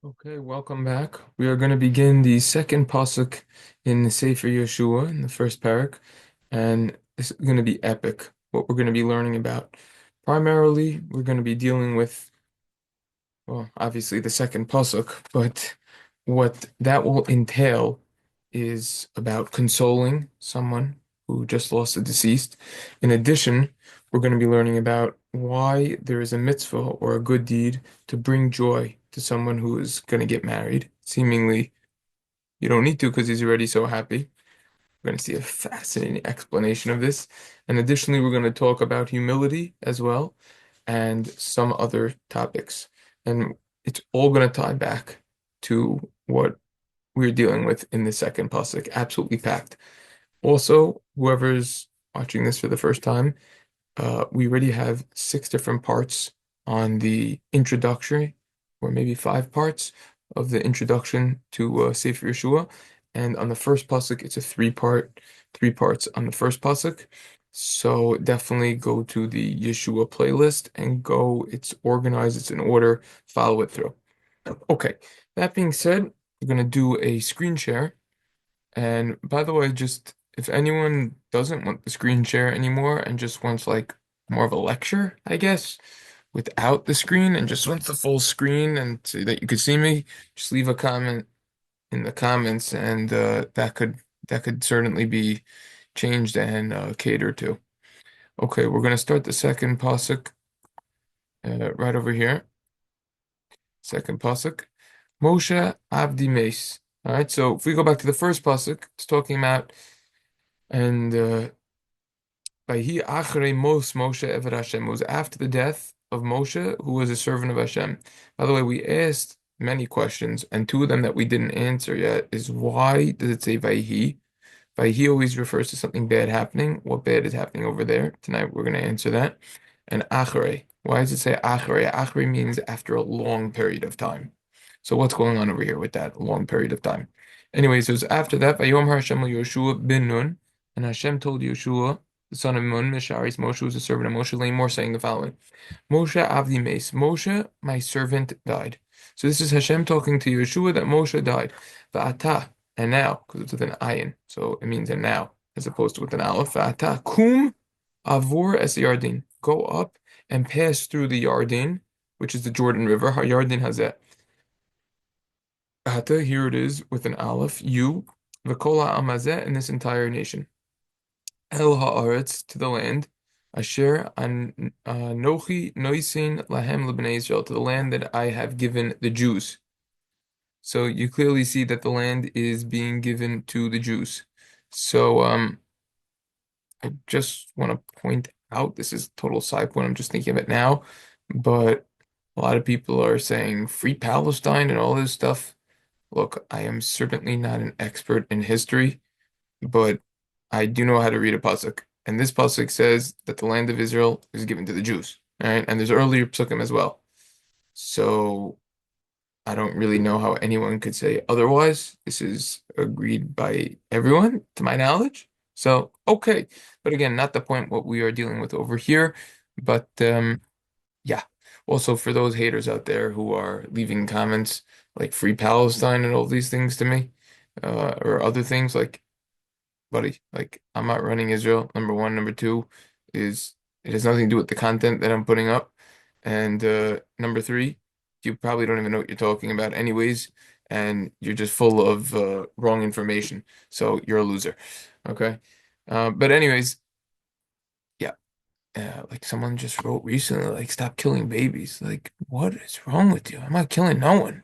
Okay, welcome back. We are going to begin the second pasuk in the Sefer Yehoshua in the first parak, and this is going to be epic. What we're going to be learning about. Primarily, we're going to be dealing with, well, obviously the second pasuk, but what that will entail is about consoling someone who just lost a deceased. In addition, we're going to be learning about why there is a mitzvah or a good deed to bring joy to someone who is going to get married. Seemingly, you don't need to because he's already so happy. We're going to see a fascinating explanation of this. And additionally, we're going to talk about humility as well and some other topics. And it's all going to tie back to what we're dealing with in the second pasuk. Absolutely packed. Also, whoever's watching this for the first time, we already have six different parts on the introductory, or maybe five parts of the introduction to Sefer Yeshua. And on the first pasuk, it's a three parts on the first pasuk. So definitely go to the Yeshua playlist and go. It's organized, it's in order, follow it through. Okay, that being said, we're gonna do a screen share. And by the way, just if anyone doesn't want the screen share anymore and just wants like more of a lecture, I guess, without the screen and just wants the full screen and so that you could see me, just leave a comment in the comments and that could certainly be changed and catered to. Okay, we're gonna start the second pasuk right over here. Second pasuk. Moshe Avdi Mace. All right, so if we go back to the first pasuk, it's talking about and Vihi Achrei Moshe Eved Hashem. It was after the death of Moshe, who was a servant of Hashem. By the way, we asked many questions, and two of them that we didn't answer yet is why does it say Vihi? Vihi always refers to something bad happening. What bad is happening over there? Tonight we're going to answer that. And Achrei. Why does it say Achrei? Achrei means after a long period of time. So what's going on over here with that long period of time? Anyways, it was after that, Vayom Hashem Yehoshua bin Nun, and Hashem told Yehoshua, the son of Nun, Misharis, Moshe was a servant of Moshe, Lamor, saying the following: Moshe Avdi Mace, Moshe, my servant, died. So this is Hashem talking to Yehoshua that Moshe died. Va'ata, and now, because it's with an ayin, so it means and now, as opposed to with an aleph. Va'ata, kum avor es Yardin. Go up and pass through the Yarden, which is the Jordan River. Yardin has that. Va'ata, here it is with an aleph. You, v'kola amazeh, in this entire nation. El haaretz, to the land. Asher anochi noisin lahem lebnei Israel, to the land that I have given the Jews. So you clearly see that the land is being given to the Jews. So I just want to point out, this is a total side point, I'm just thinking of it now, but a lot of people are saying free Palestine and all this stuff. Look, I am certainly not an expert in history, but I do know how to read a pasuk. And this pasuk says that the land of Israel is given to the Jews. All right, and there's earlier pasukim as well. So I don't really know how anyone could say otherwise. This is agreed by everyone, to my knowledge. So, okay. But again, not the point what we are dealing with over here. But yeah. Also, for those haters out there who are leaving comments like Free Palestine and all these things to me, or other things like, buddy, like I'm not running Israel, number one. Number two is it has nothing to do with the content that I'm putting up. And number three, you probably don't even know what you're talking about anyways, and you're just full of wrong information. So you're a loser. Okay. But anyways, yeah. Like someone just wrote recently, like, stop killing babies. Like, what is wrong with you? I'm not killing no one.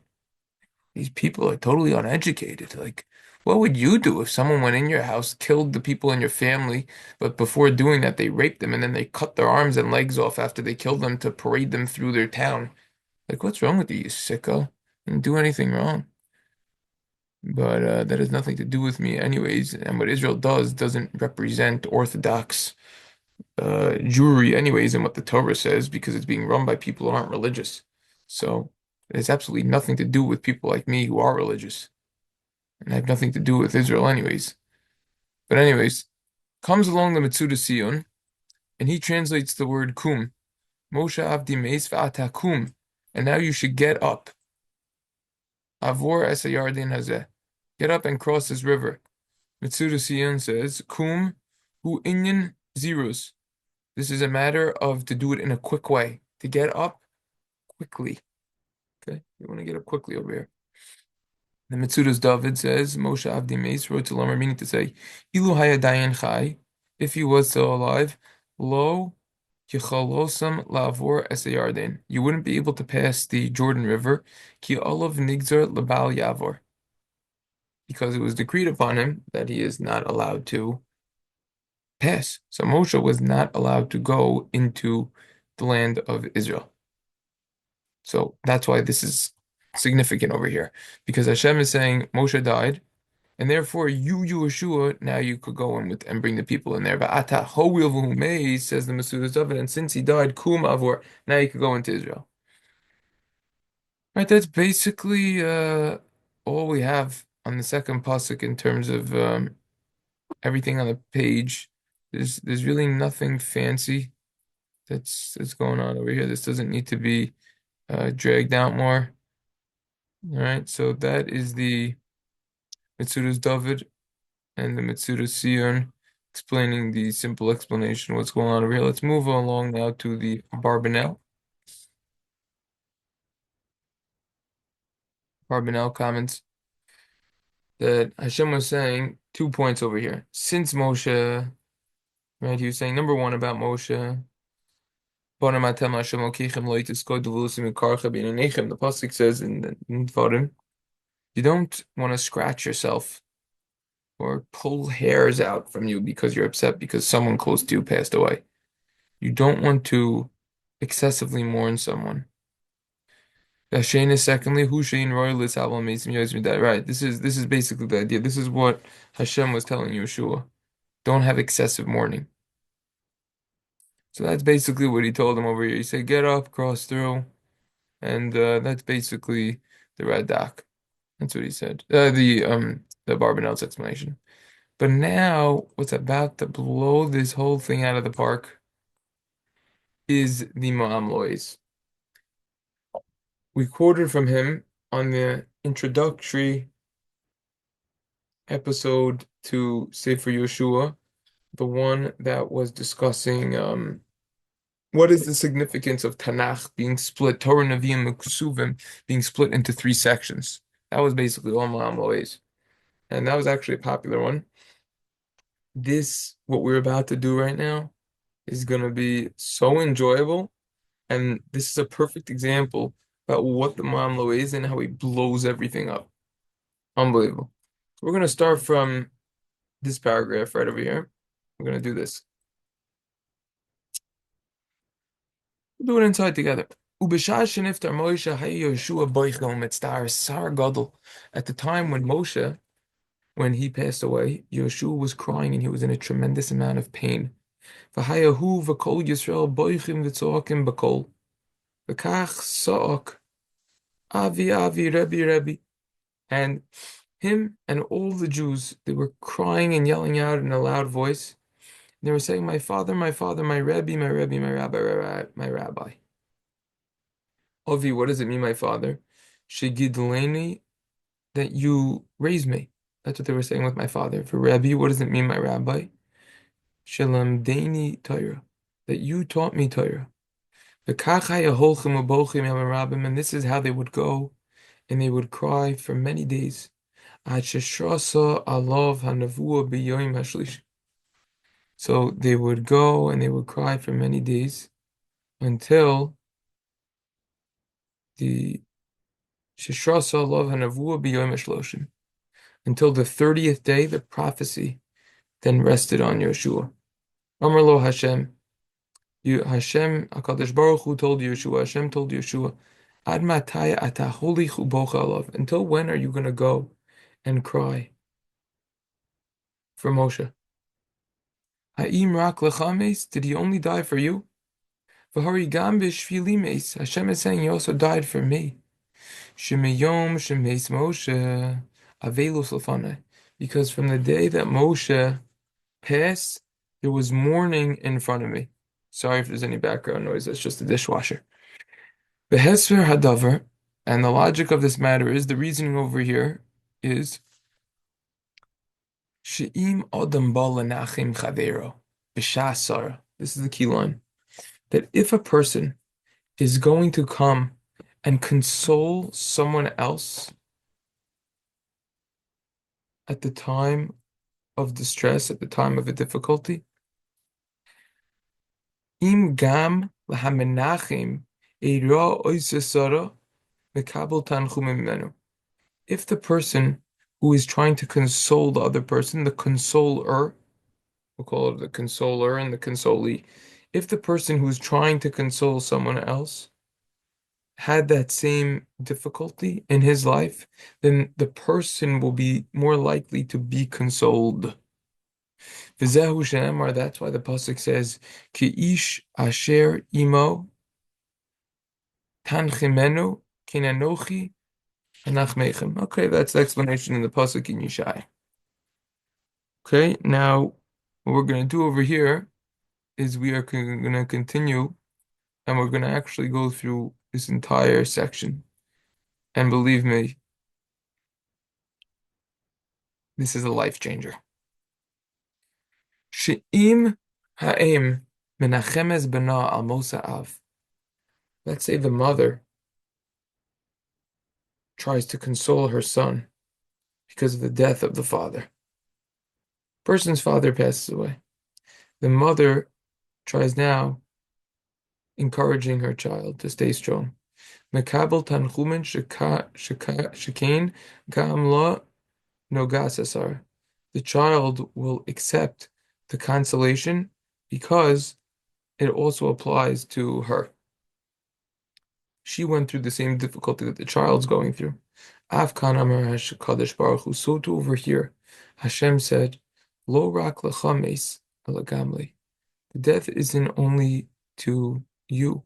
These people are totally uneducated. Like, what would you do if someone went in your house, killed the people in your family, but before doing that, they raped them and then they cut their arms and legs off after they killed them to parade them through their town? Like, what's wrong with you, you sicko? You didn't do anything wrong. But that has nothing to do with me, anyways. And what Israel does doesn't represent Orthodox Jewry, anyways, and what the Torah says, because it's being run by people who aren't religious. So it has absolutely nothing to do with people like me who are religious. And I have nothing to do with Israel, anyways. But, anyways, comes along the Metzudah Sion, and he translates the word kum. Moshe avdi meis v'ata kum. And now you should get up. Avor es hayardin hazeh. Get up and cross this river. Mitzuda Siyan says, Kum hu inyan zeros. This is a matter of to do it in a quick way, to get up quickly. Okay, you want to get up quickly over here. The Mitzudas David says, Moshe Avdi Meis wrote to Lamar, meaning to say, Ilu haya dayan chai, if he was still alive, lo yichalosam lavor es hayarden. You wouldn't be able to pass the Jordan River, ki olav nigzar labal yavor, because it was decreed upon him that he is not allowed to pass. So Moshe was not allowed to go into the land of Israel. So that's why this is significant over here, because Hashem is saying Moshe died, and therefore you, Yehoshua, now you could go in with and bring the people in there. Va'ata ho'il v'humei, says the Masudas David, and since he died, kum avor, now you could go into Israel. Right, that's basically all we have on the second pasuk in terms of everything on the page. There's really nothing fancy that's going on over here. This doesn't need to be dragged out more. All right, so that is the Mitzudas David and the Mitzudas Sion explaining the simple explanation of what's going on over here. Let's move along now to the Barbanel. Barbanel comments that Hashem was saying 2 points over here. Since Moshe, right, he was saying number one about Moshe. The pasuk says in Dvarim, you don't want to scratch yourself or pull hairs out from you because you're upset because someone close to you passed away. You don't want to excessively mourn someone. Secondly, right. This is basically the idea. This is what Hashem was telling Yehoshua. Don't have excessive mourning. So that's basically what he told him over here. He said, get up, cross through. And that's basically the Radak. That's what he said. The Barbanel's explanation. But now, what's about to blow this whole thing out of the park is the Ma'amlois. We quoted from him on the introductory episode to Sefer Yehoshua, the one that was discussing what is the significance of Tanakh being split, Torah, Nevi'im, and Ksuvim being split into 3 sections. That was basically all Ma'amlois. And that was actually a popular one. What we're about to do right now, is going to be so enjoyable. And this is a perfect example about what the Mamlo is and how he blows everything up. Unbelievable. We're going to start from this paragraph right over here. We're going to do this. We'll do it inside together. At the time when Moshe, when he passed away, Yehoshua was crying and he was in a tremendous amount of pain. V'hayahu v'kol Yisrael boichim v'tzoakim b'kol. V'kach so'ok avi avi Rebbi Rebbi. And him and all the Jews, they were crying and yelling out in a loud voice. They were saying, my father, my father, my Rebbi, my Rebbi, my rabbi, my rabbi. Avi, what does it mean, my father? Shegidleni, that you raised me. That's what they were saying with my father. For Rebbi, what does it mean, my rabbi? Shalamdeni Torah, that you taught me Torah. And this is how they would go, and they would cry for many days. So they would go and they would cry for many days until the 30th day, the prophecy then rested on Yehoshua. Amar lo Hashem. Hashem, HaKadosh Baruch Hu told Yehoshua, Hashem told Yehoshua, Ad matai ata holich ubocha alav. Until when are you going to go and cry for Moshe? Ha'im rak lechames, did he only die for you? V'hari gam b'shvili meis. Hashem is saying he also died for me. Shemeyom shemeis Moshe avelus lefanai. Because from the day that Moshe passed, there was mourning in front of me. Sorry if there's any background noise, that's just the dishwasher. Behesver hadavar, And the logic of this matter is, the reasoning over here is She'im Adam ba lenachim chavero b'shas sara. This is the key line. That if a person is going to come and console someone else at the time of distress, at the time of a difficulty, im gam lahamenachim eira oise sara mekabel tanchumim menu. If the person who is trying to console the other person, the consoler, we'll call it the consoler and the consolee, if the person who's trying to console someone else had that same difficulty in his life, then the person will be more likely to be consoled. V'zehu she'emar, that's why the pasuk says, Ki ish asher imo tanchimenu kinanochi anachmechem. Okay, that's the explanation in the pasuk in Yishai. Okay, now what we're going to do over here is we are going to continue and we're going to actually go through this entire section. And believe me, this is a life changer. She'im ha'em menachemes bena al mosa av. Let's say the mother tries to console her son because of the death of the father. Person's father passes away. The mother tries now encouraging her child to stay strong. Mekabel tanchumen shekain gam la nogasasar. The child will accept the consolation because it also applies to her. She went through the same difficulty that the child's going through. Afkan amar Kadosh Baruch Hu. So too over here, Hashem said, Lo rak lechames alagamli. The death isn't only to you,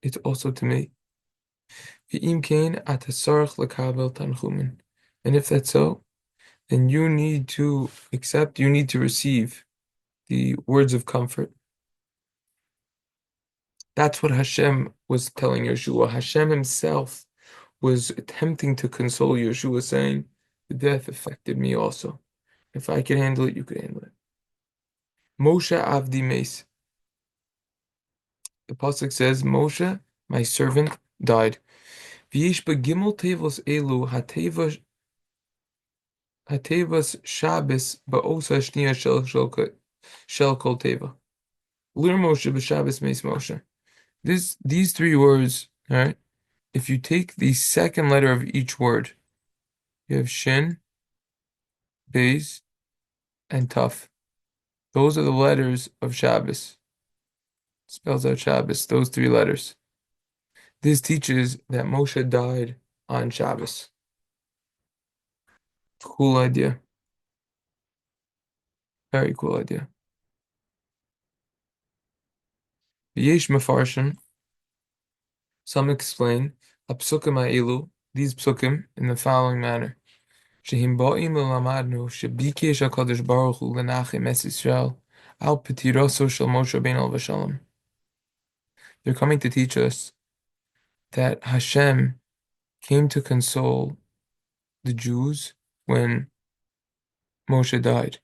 it's also to me. V'im kain atasarach lekabel tanchumen. And if that's so, then you need to accept, you need to receive the words of comfort. That's what Hashem was telling Yehoshua. Hashem himself was attempting to console Yehoshua, saying, the death affected me also. If I could handle it, you could handle it. Moshe avdi meis. The pasuk says, Moshe, my servant, died. V'yesh begimel tevos elu hatevas Shabbos ba'osa shniya shel kol teva. Lir Moshe b'Shabbos meis Moshe. These three words, all right? If you take the second letter of each word, you have shin, beis, and taf. Those are the letters of Shabbos. Spells out Shabbos, those three letters. This teaches that Moshe died on Shabbos. Cool idea. Very cool idea. Yesh mefarshim. Some explain apsukim ha'elu, these psukim, in the following manner. Shehim ba'im l'lamadnu shebikesh HaKadosh Baruch Hu lenachem es Yisrael al petiroso shel Moshe Rabbeinu v'shalom. They're coming to teach us that Hashem came to console the Jews when Moshe died.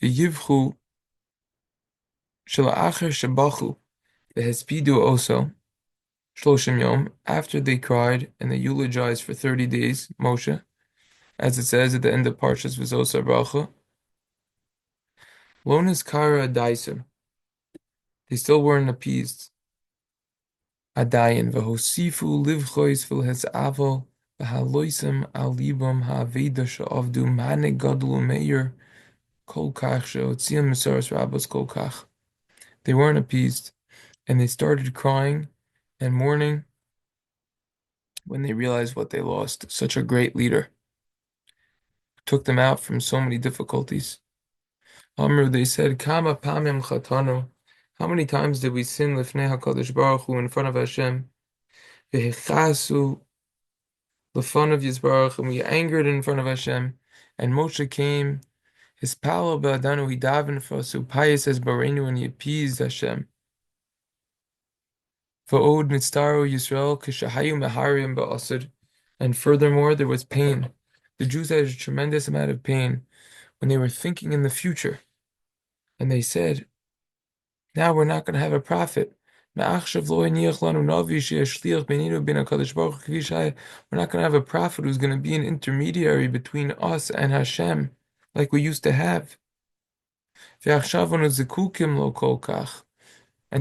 V'yivchu shela'acher shebachu v'hespidu also shloshim yom, after they cried and they eulogized for 30 days, Moshe, as it says at the end of Parshas V'zos Bracha, lo nizkara adaisim, they still weren't appeased. Adayin v'hosifu livchois v'lhezavo v'haloisem al libam ha'aveda she'avdu manig gadlu meir kol kach she'otziam mesaras rabbos kol kach. They weren't appeased, and they started crying and mourning when they realized what they lost. Such a great leader. Took them out from so many difficulties. Amr, they said, Kama pamim chatanu. How many times did we sin lifnei HaKadosh Baruch Hu, in front of Hashem? V'hechasu l'fon of Yisbarach, and we angered in front of Hashem. And Moshe came, his palo ba'adanu, he davened for us, pious as Barenu, and he appeased Hashem. Va'od nitztaru Yisrael kishahayu meharim ba'asad. And furthermore, there was pain. The Jews had a tremendous amount of pain when they were thinking in the future. And they said, now we're not going to have a prophet. We're not going to have a prophet who's going to be an intermediary between us and Hashem, like we used to have. And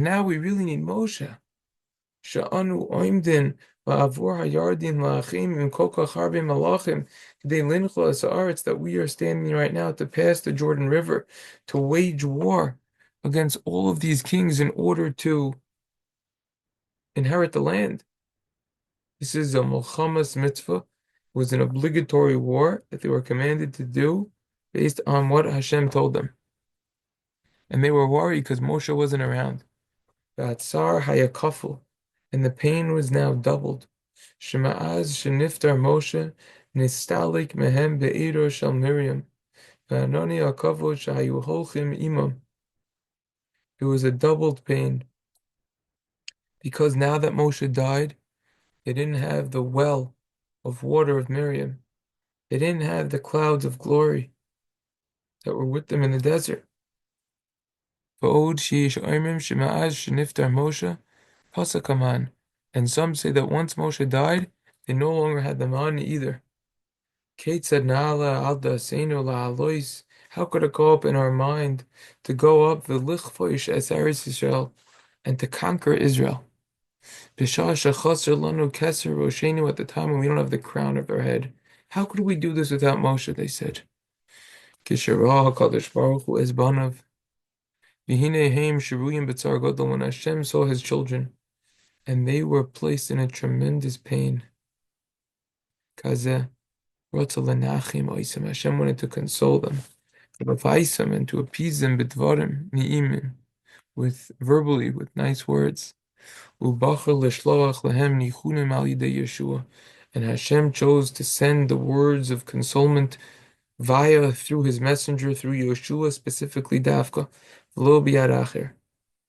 now we really need Moshe. Sha'anu oimdin ba'avur hayardim la'achim im kol kach harbe malachim k'dei linchol es haaretz, that we are standing right now to pass the Jordan River, to wage war against all of these kings in order to inherit the land. This is a milchamas mitzvah. It was an obligatory war that they were commanded to do based on what Hashem told them. And they were worried because Moshe wasn't around. V'atzar hayakafel, and the pain was now doubled. Shema'az sheniftar Moshe nistalik mehem be'iro shel Miriam. V'anoni hakavod shahayu holchim imam. It was a doubled pain because now that Moshe died, they didn't have the well of water of Miriam. They didn't have the clouds of glory that were with them in the desert. V'od sheish oimrim shema'az sheniftar Moshe pasuk mann. And some say that once Moshe died, they no longer had the mann either. Keitzad na'ala al da'aseinu la'alois. How could it go up in our mind to go up the lichfoish es Eretz Yisrael and to conquer Israel? B'shah shechaser lanu keser roshenu, at the time when we don't have the crown of our head. How could we do this without Moshe? They said. Kisharah Kadosh Baruch Hu es banav. V'hinei heim shiruyim b'tzar gadol, when Hashem saw his children, and they were placed in a tremendous pain. Kazeh rotza lenachim oisem. Hashem wanted to console them, and to appease them b'dvarim ni'imim, with verbally, with nice words. U'bachar l'shloach lehem nichunim al yidei Yehoshua, and Hashem chose to send the words of consolement through his messenger, through Yehoshua, specifically Dafka, v'lo biyad acher.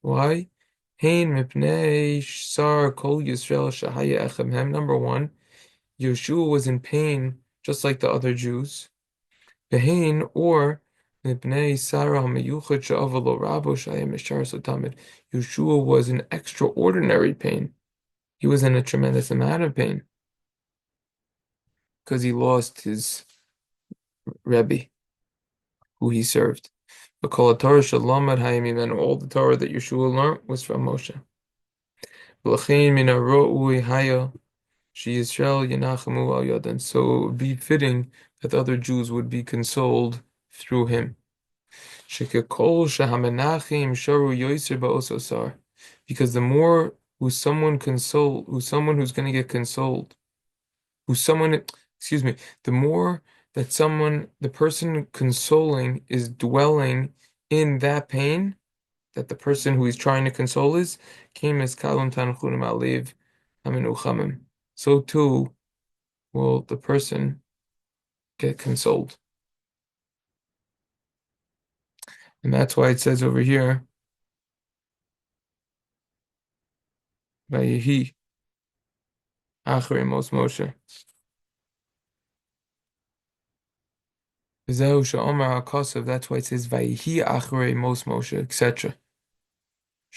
Why? Hein mipnei sar kol Yisrael shahaya echem. Number one, Yehoshua was in pain just like the other Jews. Behain, or mipnei sara hameyuchad she'avalo rabo shaya mishar sotamid. Yehoshua was in extraordinary pain. He was in a tremendous amount of pain because he lost his Rebbi, who he served. But all the Torah that Yehoshua learned was from Moshe. And so it would be fitting that the other Jews would be consoled through him. Because the more who's someone who's going to get consoled, the more that the person consoling is dwelling in that pain that the person who he's trying to console is, so too will the person get consoled. And that's why it says over here, ויהי אחרי Moshe. That's why it says ויהי אחרי Moshe, etc.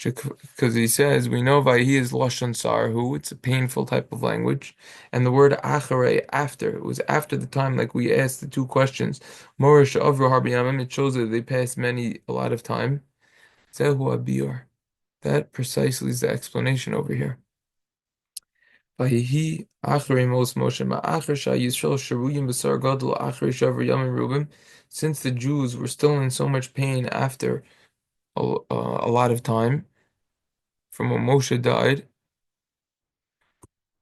Because he says, we know Vayhi is Lashon Sarhu, it's a painful type of language. And the word Achere, after, it was after the time, like we asked the two questions. Morish Avru Harbi Yamim, it shows that they passed a lot of time. Zehu Abiyur. That precisely is the explanation over here. Vayhi Achere Moshe Ma'acher Shah Yisrael Sharuyim B'Sar Gadol Achere Shavar Yamim Rubim. Since the Jews were still in so much pain after a lot of time from when Moshe died.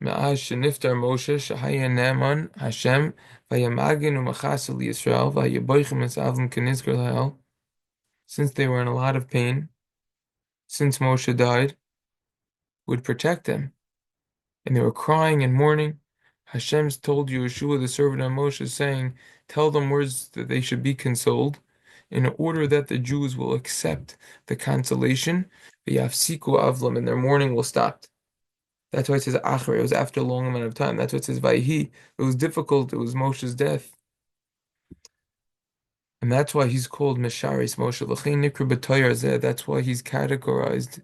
Ma'az sheniftar Moshe shahaya ne'eman Hashem vayamagin u'machasel Yisrael vayaboichem esavim kenizker lahel. Since they were in a lot of pain, since Moshe died, would protect them, and they were crying and mourning. Hashem's told Yehoshua, the servant of Moshe, saying, tell them words that they should be consoled, in order that the Jews will accept the consolation, v'yafsiku avlam, and their mourning will stop. That's why it says Achre. It was after a long amount of time. That's why it says Vayhi. It was difficult. It was Moshe's death. And that's why he's called Mesharis Moshe. L'chein nikra b'toyer zeh. That's why he's categorized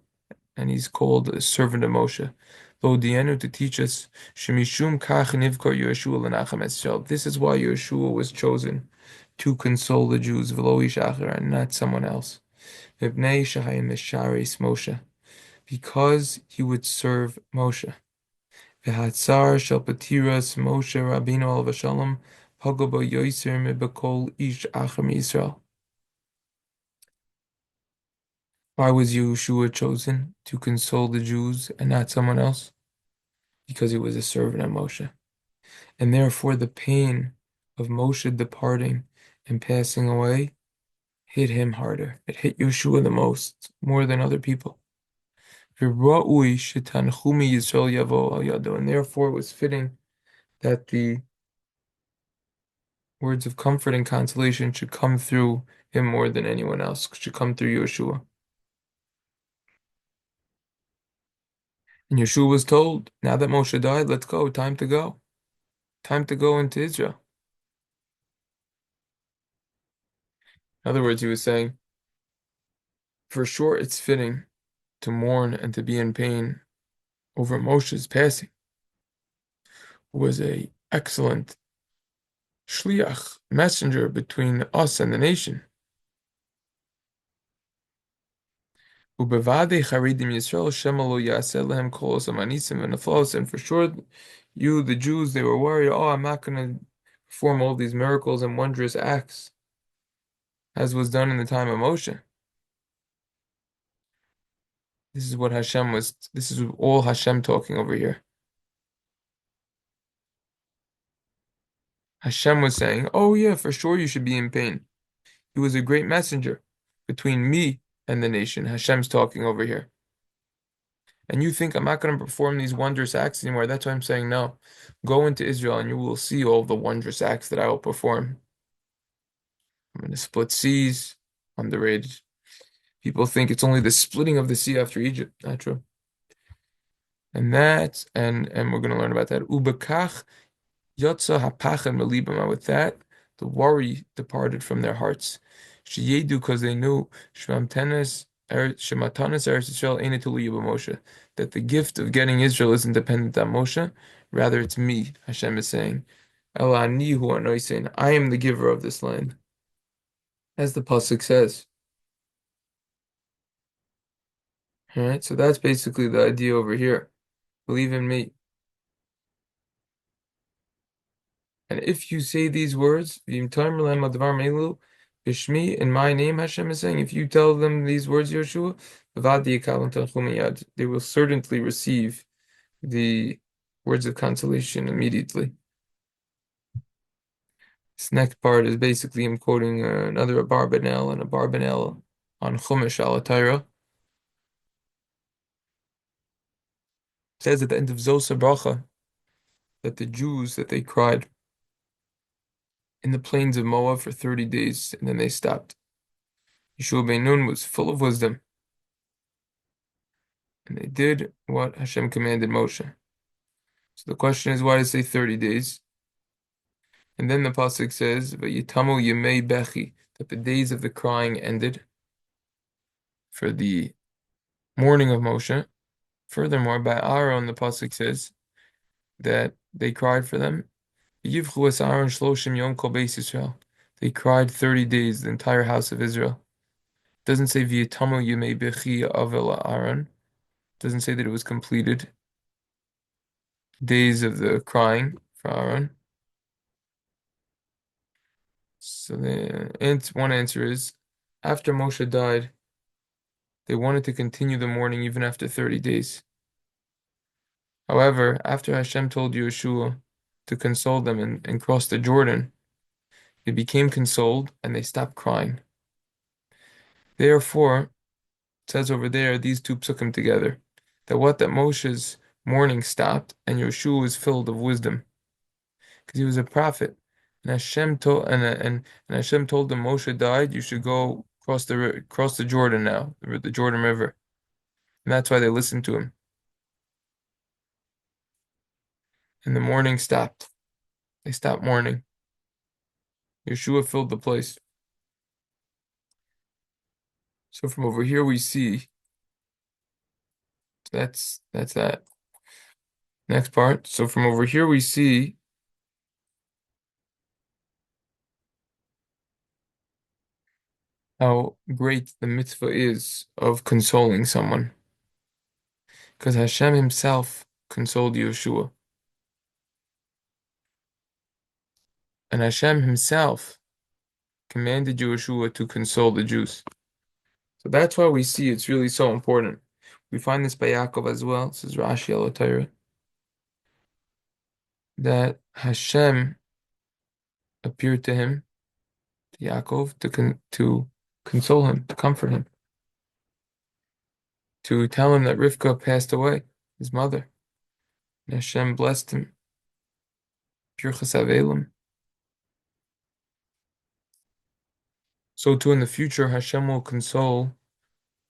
and he's called a servant of Moshe. Lo dienu, to teach us Shemishum kach nivkar Yehoshua l'nachem Yisrael. This is why Yehoshua was chosen to console the Jews, v'lo ish acher, and not someone else. Mipnei shehayim Mesharis Moshe, because he would serve Moshe. V'hatzar shel patiras Moshe Rabbeinu alav shalom hago bo yoser mibekol ish acher miYisrael. Why was Yehoshua chosen to console the Jews and not someone else? Because he was a servant of Moshe. And therefore the pain of Moshe departing and passing away hit him harder. It hit Yehoshua the most, more than other people. And therefore it was fitting that the words of comfort and consolation should come through him more than anyone else, should come through Yehoshua. And Yehoshua was told, now that Moshe died, let's go, time to go. Time to go into Israel. In other words, he was saying, for sure it's fitting to mourn and to be in pain over Moshe's passing, who was a excellent shliach, messenger between us and the nation. And for sure, you, the Jews, they were worried, oh, I'm not going to perform all these miracles and wondrous acts, as was done in the time of Moshe. This is all Hashem talking over here. Hashem was saying, oh yeah, for sure you should be in pain. He was a great messenger between me and the nation. Hashem's talking over here. And you think I'm not going to perform these wondrous acts anymore. That's why I'm saying no. Go into Israel and you will see all the wondrous acts that I will perform. I'm going to split seas. Underrated. People think it's only the splitting of the sea after Egypt. Not true. And we're going to learn about that. Ubekach yotza hapachem melibam. With that, the worry departed from their hearts. Sheyedu, because they knew shematanis Eretz Yisrael ain't Moshe, that the gift of getting Israel isn't dependent on Moshe, rather it's me. Hashem is saying, El ani hu anoisein, I am the giver of this land, as the pasuk says. All right, so that's basically the idea over here. Believe in me. And if you say these words, Bishmi, in my name, Hashem is saying, if you tell them these words, Yehoshua, they will certainly receive the words of consolation immediately. This next part is basically him quoting another Abarbanel and a Barbanel on Chumash al Torah. It says at the end of Zosa Bracha that the Jews, that they cried in the plains of Moab for 30 days, and then they stopped. Yehoshua ben Nun was full of wisdom, and they did what Hashem commanded Moshe. So the question is, why does it say 30 days? And then the pasuk says, "Vayitamu yemei bechi," that the days of the crying ended for the mourning of Moshe. Furthermore, by Aaron, the pasuk says that they cried for them. Yivchu es Aaron shloshim yom kol beis Yisrael. They cried 30 days, the entire house of Israel. It doesn't say Vayitamu yemei bechi avel Aaron. It doesn't say that it was completed. Days of the crying for Aaron. So one answer is, after Moshe died, they wanted to continue the mourning even after 30 days. However, after Hashem told Yehoshua to console them and cross the Jordan, they became consoled and they stopped crying. Therefore, it says over there, these two psukim together, that Moshe's mourning stopped and Yehoshua was filled of wisdom, because he was a prophet. And Hashem told Hashem told them, Moshe died, you should go cross the Jordan now, the Jordan River. And that's why they listened to him. and the mourning stopped. They stopped mourning. Yeshua filled the place. So from over here we see that's that. Next part. So from over here we see how great the mitzvah is of consoling someone. Because Hashem himself consoled Yehoshua. And Hashem himself commanded Yehoshua to console the Jews. So that's why we see it's really so important. We find this by Yaakov as well. This is Rashi al Torah, that Hashem appeared to him, to Yaakov, to console him, to comfort him, to tell him that Rivka passed away, his mother. And Hashem blessed him. Birchas Avelim. So too in the future, Hashem will console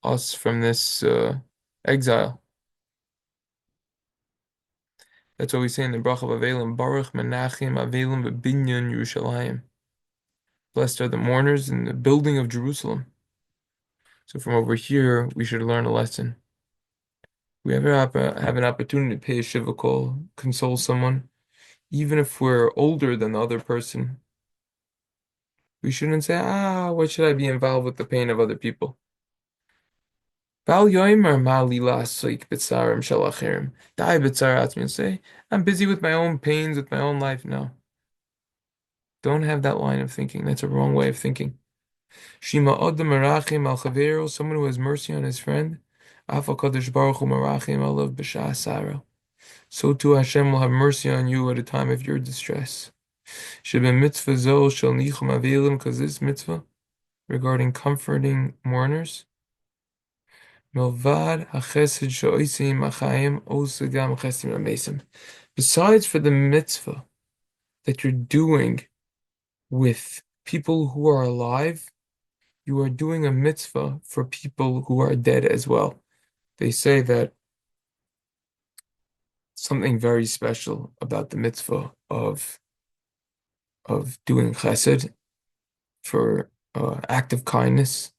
us from this exile. That's what we say in the Bracha of Avelim, Baruch Menachem Avelim B'Binyan Yerushalayim. Blessed are the mourners in the building of Jerusalem. So from over here, we should learn a lesson. We ever have an opportunity to pay a shiva call, console someone, even if we're older than the other person. We shouldn't say, why should I be involved with the pain of other people? Val yoimer ma li la'asik b'tzarim shel acherim. Dai b'tzar atzmi. Say, I'm busy with my own pains, with my own life. No. Don't have that line of thinking. That's a wrong way of thinking. Shima Adam Merachim al Chavero, someone who has mercy on his friend. Afa Kadosh Baruch Hu Merachim alav b'sha'as sara. So too Hashem will have mercy on you at a time of your distress. Shebe mitzvah zo shel nichum avelim, because this mitzvah regarding comforting mourners. Milvad hachesed sho'isim achayim osagam chesim amesim. Besides for the mitzvah that you're doing with people who are alive, you are doing a mitzvah for people who are dead as well. They say that something very special about the mitzvah of doing chesed for act of kindness,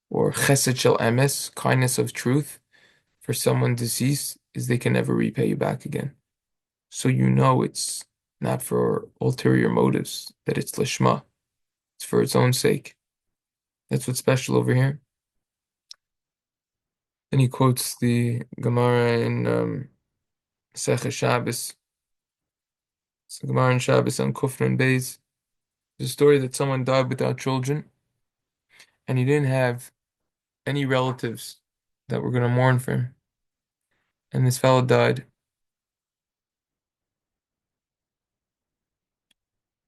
or chesed shel emes, kindness of truth, for someone deceased, is they can never repay you back again. So you know it's not for ulterior motives, that it's lishma. It's for its own sake. That's what's special over here. And he quotes the Gemara in Masechah Shabbos. It's the Gemara in Shabbos on Kufran Beis. There's a story that someone died without children, and he didn't have any relatives that were going to mourn for him. And this fellow died.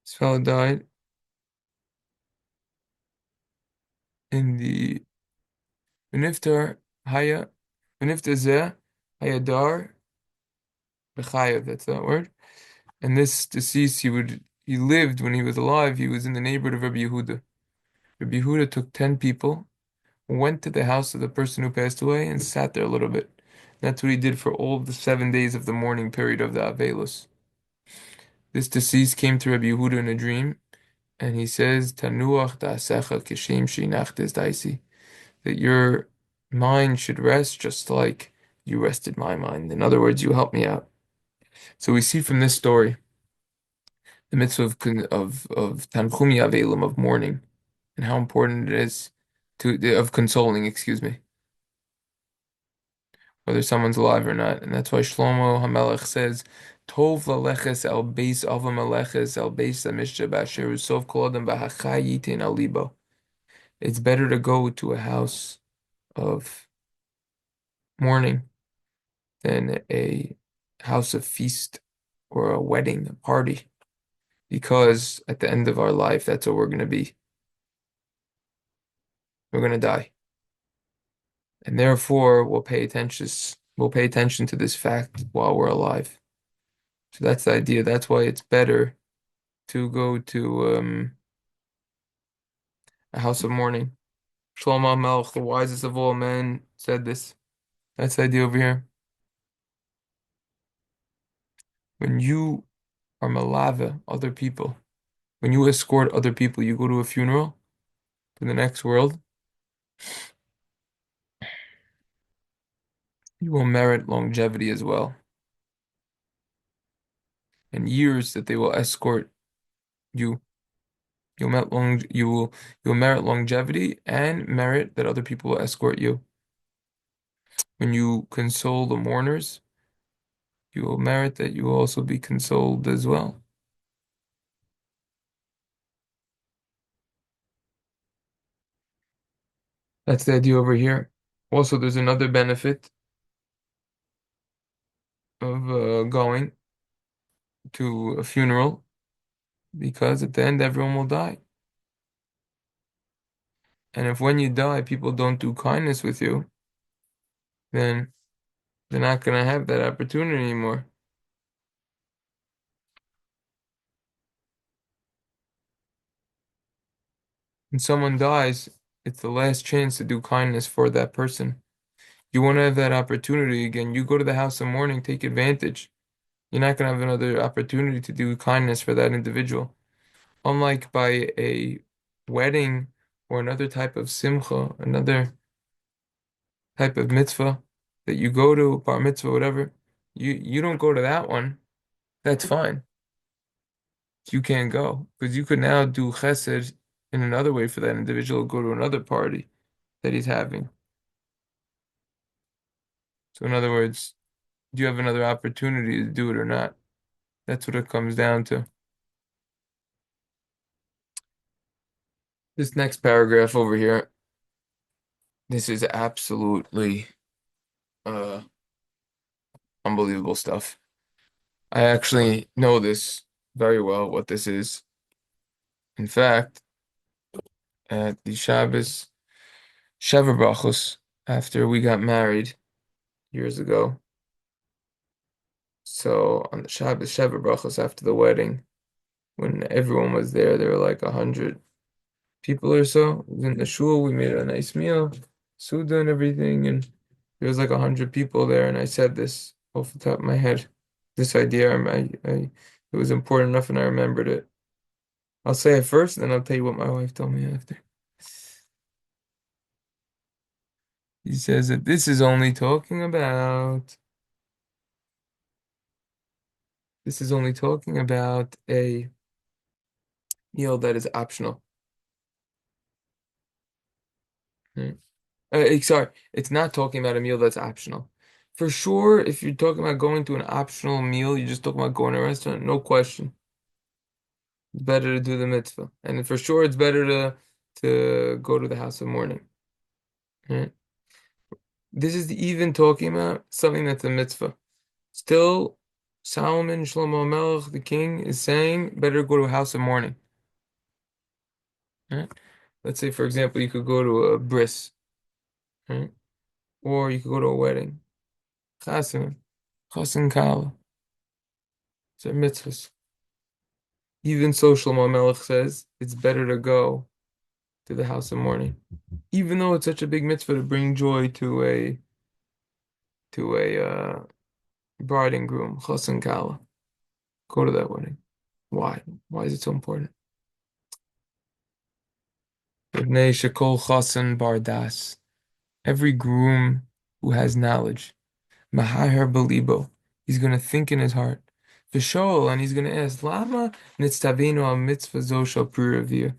This fellow died in the Beniftar Haya, Beniftar Zeh Hayadar B'chayav, that's that word. And this deceased, he lived when he was alive, he was in the neighborhood of Rabbi Yehuda. Rabbi Yehuda took 10 people, went to the house of the person who passed away, and sat there a little bit. That's what he did for all the 7 days of the mourning period of the Avelos. This deceased came to Rabbi Yehuda in a dream, and he says, Tanuach da'asecha kishem shinachtes daisi, that your mind should rest just like you rested my mind. In other words, you helped me out. So we see from this story the mitzvah of tanchumi avelim, of mourning, and how important it is of consoling, excuse me, whether someone's alive or not. And that's why Shlomo HaMelech says, Tov laleches el beis ava meleches el beis hamishcha b'asher usov kol adam b'hachai yitin al libo. It's better to go to a house of mourning than a house of feast or a wedding, a party, because at the end of our life, that's what we're going to be. We're going to die. And therefore, we'll pay attention to this fact while we're alive. So that's the idea. That's why it's better to go to a house of mourning. Shlomo Melech, the wisest of all men, said this. That's the idea over here. When you are malava other people, when you escort other people, you go to a funeral to the next world, you will merit longevity as well, and years that they will escort you. You'll merit longevity and merit that other people will escort you. When you console the mourners, you will merit that you will also be consoled as well. That's the idea over here. Also, there's another benefit of going to a funeral because at the end everyone will die. And if when you die people don't do kindness with you, then they're not going to have that opportunity anymore. When someone dies, it's the last chance to do kindness for that person. You want to have that opportunity again. You go to the house in mourning, take advantage. You're not going to have another opportunity to do kindness for that individual. Unlike by a wedding or another type of simcha, another type of mitzvah that you go to, bar mitzvah, whatever, you don't go to that one. That's fine. You can't go because you could now do chesed in another way for that individual, go to another party that he's having. So in other words, do you have another opportunity to do it or not? That's what it comes down to. This next paragraph over here, this is absolutely uh unbelievable stuff. I actually know this very well, what this is. In fact, at the Shabbos Sheva Brachos, after we got married years ago, so on the Shabbos Sheva Brachos after the wedding, when everyone was there were like 100 people or so. It was in the shul, we made a nice meal, Suda and everything, and there was like 100 people there, and I said this off the top of my head. This idea, it was important enough and I remembered it. I'll say it first, and then I'll tell you what my wife told me after. He says that this is only talking about a meal that is optional. Right? Sorry, it's not talking about a meal that's optional. For sure, if you're talking about going to an optional meal, you're just talking about going to a restaurant, no question. It's better to do the mitzvah. And for sure, it's better to go to the house of mourning. Right? This is even talking about something that's a mitzvah. Still, Solomon, Shlomo Melech, the king, is saying better go to a house of mourning. Right? Let's say, for example, you could go to a bris, right? Or you could go to a wedding. Chasen, chasen kala. These are mitzvahs. Even so, Shlomo Melech says it's better to go to the house of mourning, even though it's such a big mitzvah to bring joy to a bride and groom, chasen kala. Go to that wedding. Why? Why is it so important? B'nei shekol chasen bardas. Every groom who has knowledge, mahaher belibo, he's going to think in his heart. V'shol, and he's going to ask, Lama nitztavenu al mitzvah zo shel pri.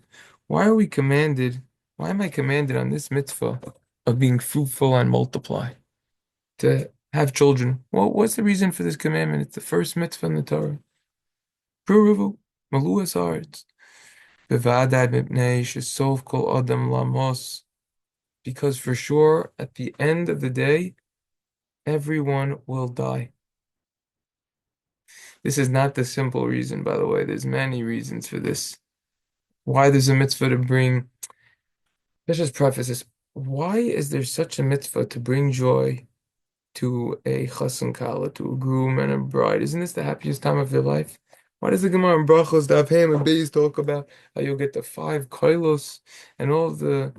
Why are we commanded? Why am I commanded on this mitzvah of being fruitful and multiply, to have children? Well, what's the reason for this commandment? It's the first mitzvah in the Torah. Pruruvu, maluas haaretz. Bevadad mipnei shesov kol adam lamos. Because for sure, at the end of the day, everyone will die. This is not the simple reason, by the way. There's many reasons for this. Why there's a mitzvah to bring, let's just preface this. Why is there such a mitzvah to bring joy to a chassan kala, to a groom and a bride? Isn't this the happiest time of your life? Why does the Gemara in Brachos, Daf Ham and Beis talk about how you'll get the 5 kolos and all of the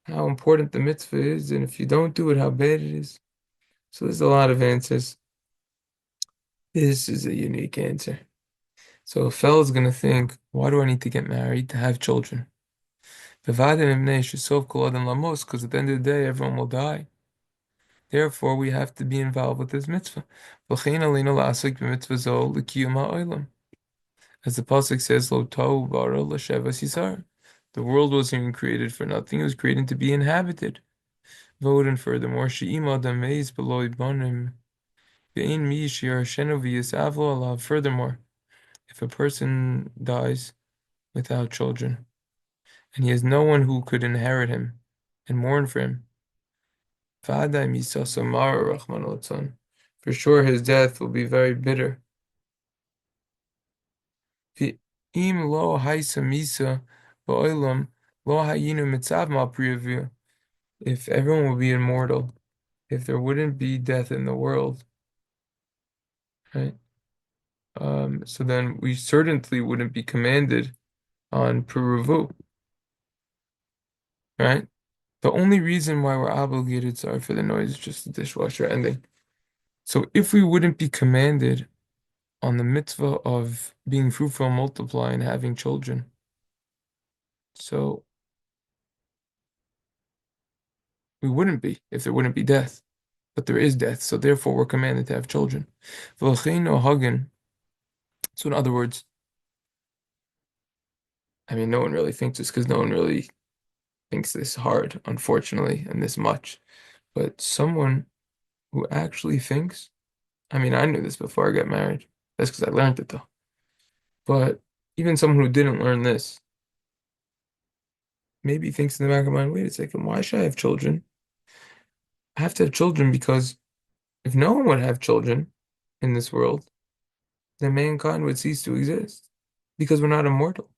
how important the mitzvah is, and if you don't do it, how bad it is? So there's a lot of answers. This is a unique answer. So a fellow's gonna think, why do I need to get married? To have children. Because at the end of the day, everyone will die. Therefore, we have to be involved with this mitzvah. As the pasuk says, Lo tohu bara l'shevas yisar. The world wasn't even created for nothing; it was created to be inhabited. Vote and furthermore, she'im adam meis below ibanim ve'in mi sheyarshenu v'yisavlo alav. Furthermore, if a person dies without children and he has no one who could inherit him and mourn for him, v'adai misasa mara rachman litzlan. For sure, his death will be very bitter. Ve'im lo haisa misa ba'olam lo hayinu mitzav ma priyavia. If everyone would be immortal, if there wouldn't be death in the world, right? So then we certainly wouldn't be commanded on Puruvu, right? The only reason why we're obligated, sorry for the noise, just the dishwasher ending. So if we wouldn't be commanded on the mitzvah of being fruitful, multiply, and having children, so we wouldn't be if there wouldn't be death. But there is death, so therefore we're commanded to have children. So in other words, I mean, no one really thinks this because no one really thinks this hard, unfortunately, and this much. But someone who actually thinks, I mean, I knew this before I got married. That's because I learned it though. But even someone who didn't learn this maybe thinks in the back of my mind, wait a second, why should I have children? I have to have children because if no one would have children in this world, then mankind would cease to exist because we're not immortal.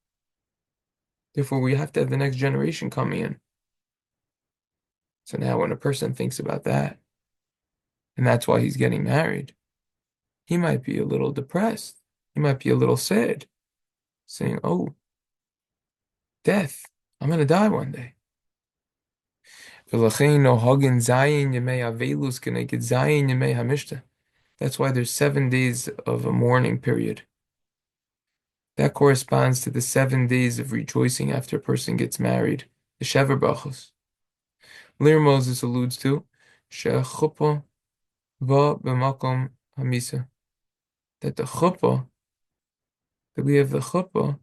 Therefore, we have to have the next generation coming in. So now when a person thinks about that, and that's why he's getting married, he might be a little depressed. He might be a little sad, saying, oh, death, I'm going to die one day. That's why there's 7 days of a mourning period. That corresponds to the 7 days of rejoicing after a person gets married. The Shever Brachos. Lir Moses alludes to She'chuppah va b'makom hamisa. That the chuppah, that we have the chuppah,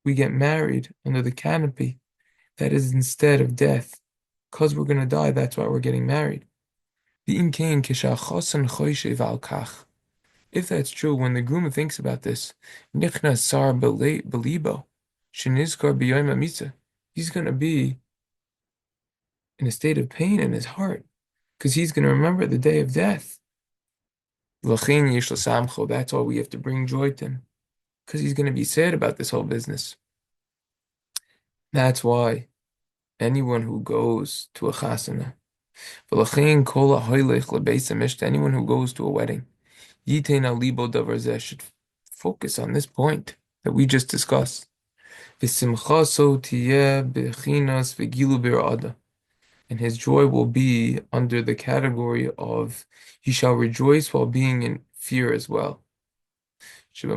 we get married under the canopy. That is instead of death. Because we're going to die, that's why we're getting married. If that's true, when the groom thinks about this, he's going to be in a state of pain in his heart because he's going to remember the day of death. That's why we have to bring joy to him because he's going to be sad about this whole business. That's why anyone who goes to a chasana, anyone who goes to a wedding, should focus on this point that we just discussed. And his joy will be under the category of he shall rejoice while being in fear as well. Like the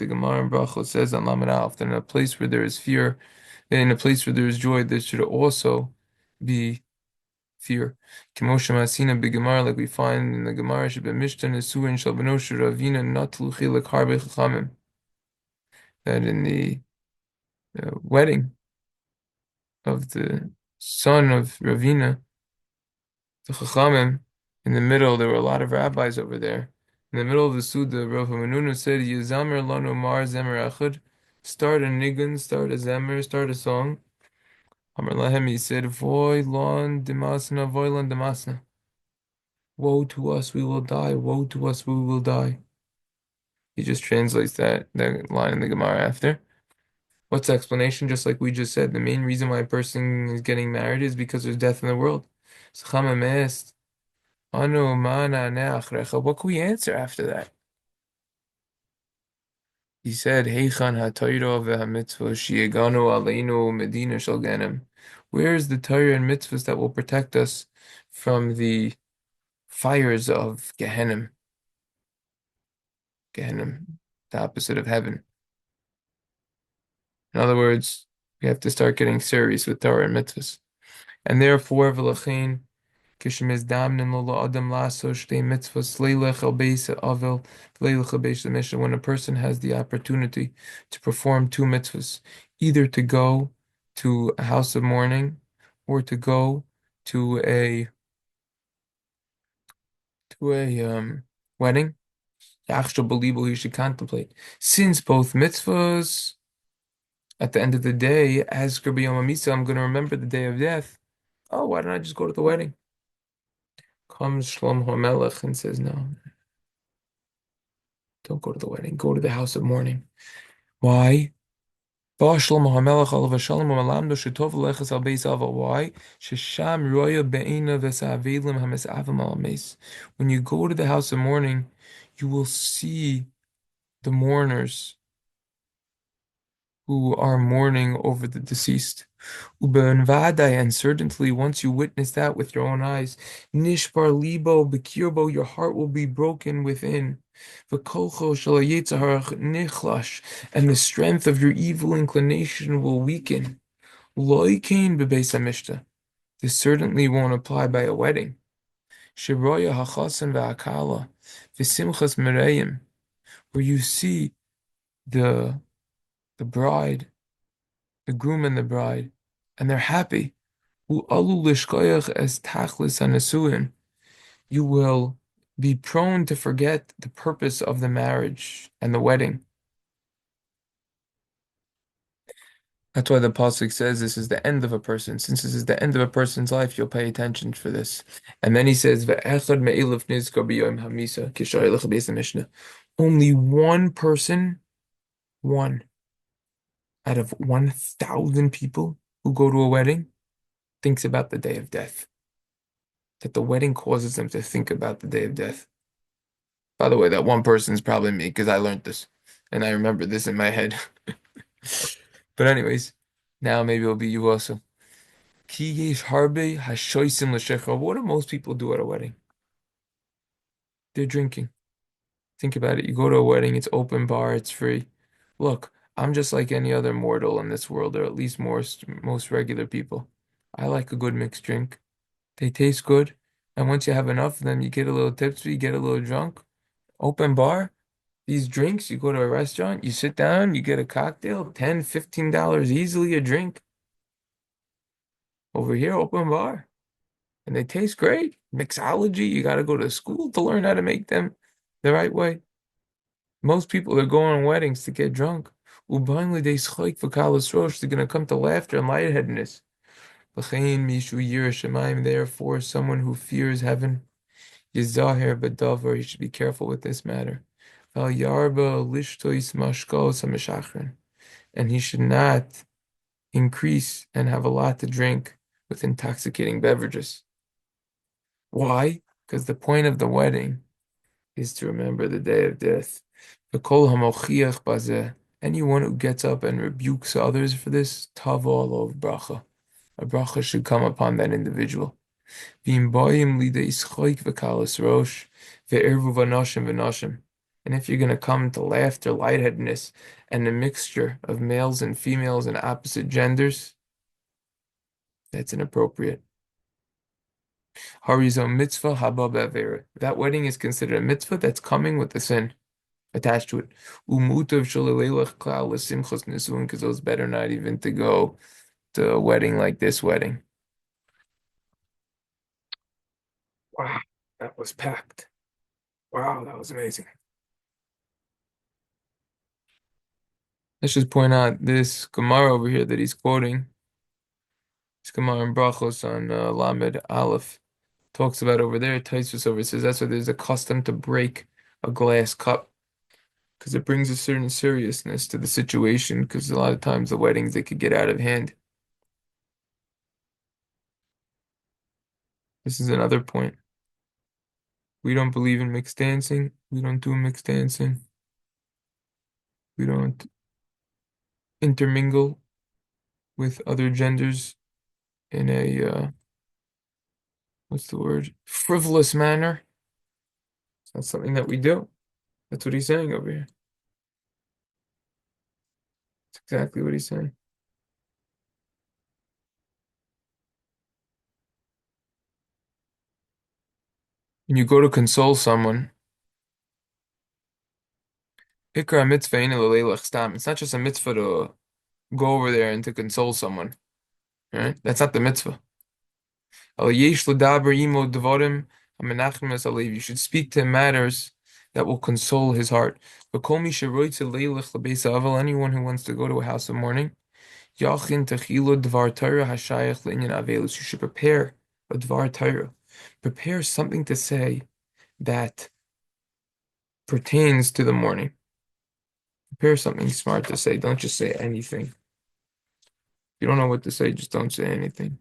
Gemara in Brachot says on Lamed Aleph, that in a place where there is fear, in a place where there is joy, there should also be fear. Like we find in the Gemara, that in the wedding of the son of Ravina, the Chachamim, in the middle, there were a lot of rabbis over there. In the middle of the Suda, Rav Hamanunu said, Yezamer lanu mar zemer echad, start a nigun, start a zemer, start a song. Amar lahem, he said, Voy lon demasna, voy lon demasna. Woe to us, we will die. Woe to us, we will die. He just translates that line in the Gemara after. What's the explanation? Just like we just said, the main reason why a person is getting married is because there's death in the world. So Chama asked, Anu mana ne'achrecha. What can we answer after that? He said, Heichan ha'Torah ve'hamitzvah shi'eganu aleinu medina shel ganim. Where is the Torah and mitzvahs that will protect us from the fires of Gehenna. Gehenna, the opposite of heaven. In other words, we have to start getting serious with Torah and mitzvahs. And therefore, v'lachein, כשמזדמנים לו לאדם לעשות שתי מצוות, לילך על בייס האבל, ולילך על בייס המשנה, when a person has the opportunity to perform two mitzvahs, either to go to a house of mourning or to go to a wedding, he should contemplate. Since both mitzvahs, at the end of the day, as Rebbi I'm going to remember the day of death. Oh, why don't I just go to the wedding? Comes Shlomo HaMelech and says, no, don't go to the wedding. Go to the house of mourning. Why? Why? When you go to the house of mourning, you will see the mourners who are mourning over the deceased. And certainly, once you witness that with your own eyes, nishbar libo bekirbo, your heart will be broken within. V'kolcho shel nichlash, and the strength of your evil inclination will weaken. Loikein bebeis hamishta. This certainly won't apply by a wedding. Shiroya hachasan v'akala v'simchas Miriam, where you see the bride, the groom and the bride, and they're happy. You will be prone to forget the purpose of the marriage and the wedding. That's why the pasuk says this is the end of a person. Since this is the end of a person's life, you'll pay attention for this. And then he says, only one person, one out of 1,000 people who go to a wedding thinks about the day of death. That the wedding causes them to think about the day of death. By the way, that one person is probably me because I learned this and I remember this in my head. But anyways, now maybe it'll be you also. What do most people do at a wedding? They're drinking. Think about it. You go to a wedding, it's open bar, it's free. Look, I'm just like any other mortal in this world, or at least most regular people. I like a good mixed drink. They taste good. And once you have enough of them, you get a little tipsy, you get a little drunk. Open bar, these drinks, you go to a restaurant, you sit down, you get a cocktail, $10, $15 easily a drink. Over here, open bar. And they taste great. Mixology, you got to go to school to learn how to make them the right way. Most people are going on weddings to get drunk. They're going to come to laughter and lightheadedness. Therefore, someone who fears heaven, Yizahir b'davar, he should be careful with this matter. And he should not increase and have a lot to drink with intoxicating beverages. Why? Because the point of the wedding is to remember the day of death. Anyone who gets up and rebukes others for this, tavo of bracha. A bracha should come upon that individual. And if you're going to come to laughter, lightheadedness, and a mixture of males and females and opposite genders, that's inappropriate. Harizon mitzvah haba be'avera. That wedding is considered a mitzvah that's coming with the sin attached to it. Umutav shalaleilach klal l'simchos nisuin, because it was better not even to go to a wedding like this wedding. Wow, that was packed. Wow, that was amazing. Let's just point out this Gemara over here that he's quoting. This Gemara in Brachos on Lamed Aleph talks about over there. Taisus over says that's why there's a custom to break a glass cup because it brings a certain seriousness to the situation. Because a lot of times the weddings they could get out of hand. This is another point. We don't believe in mixed dancing. We don't do mixed dancing. We don't intermingle with other genders in a what's the word? Frivolous manner. It's not something that we do. That's what he's saying over here. That's exactly what he's saying. When you go to console someone, ikra mitzvah ina l'leilach stam. It's not just a mitzvah to go over there and to console someone. Right? That's not the mitzvah. Al yesh l'daber imo devarim hamenachim es alev. You should speak to matters that will console his heart. But kol mi sheroitze leilach lebeis aval. Anyone who wants to go to a house of mourning, yachin techilo dvar Torah hashayach le'inyan avelus. You should prepare a dvar Torah. Prepare something to say that pertains to the mourning. Prepare something smart to say. Don't just say anything. If you don't know what to say, just don't say anything.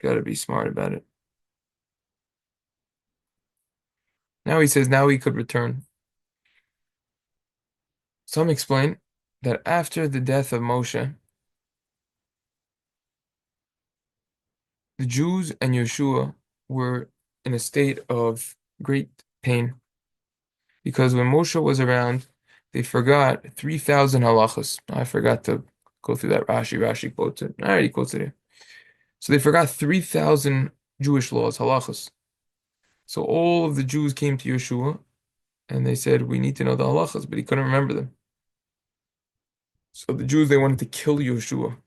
Got to be smart about it. Now he says, now he could return. Some explain that after the death of Moshe, the Jews and Yehoshua were in a state of great pain. Because when Moshe was around, they forgot 3,000 halachas. I forgot to go through that Rashi. Rashi quotes it. I already quoted it. So they forgot 3,000 Jewish laws, halachas. So all of the Jews came to Yehoshua and they said, we need to know the halachas, but he couldn't remember them. So the Jews, they wanted to kill Yehoshua.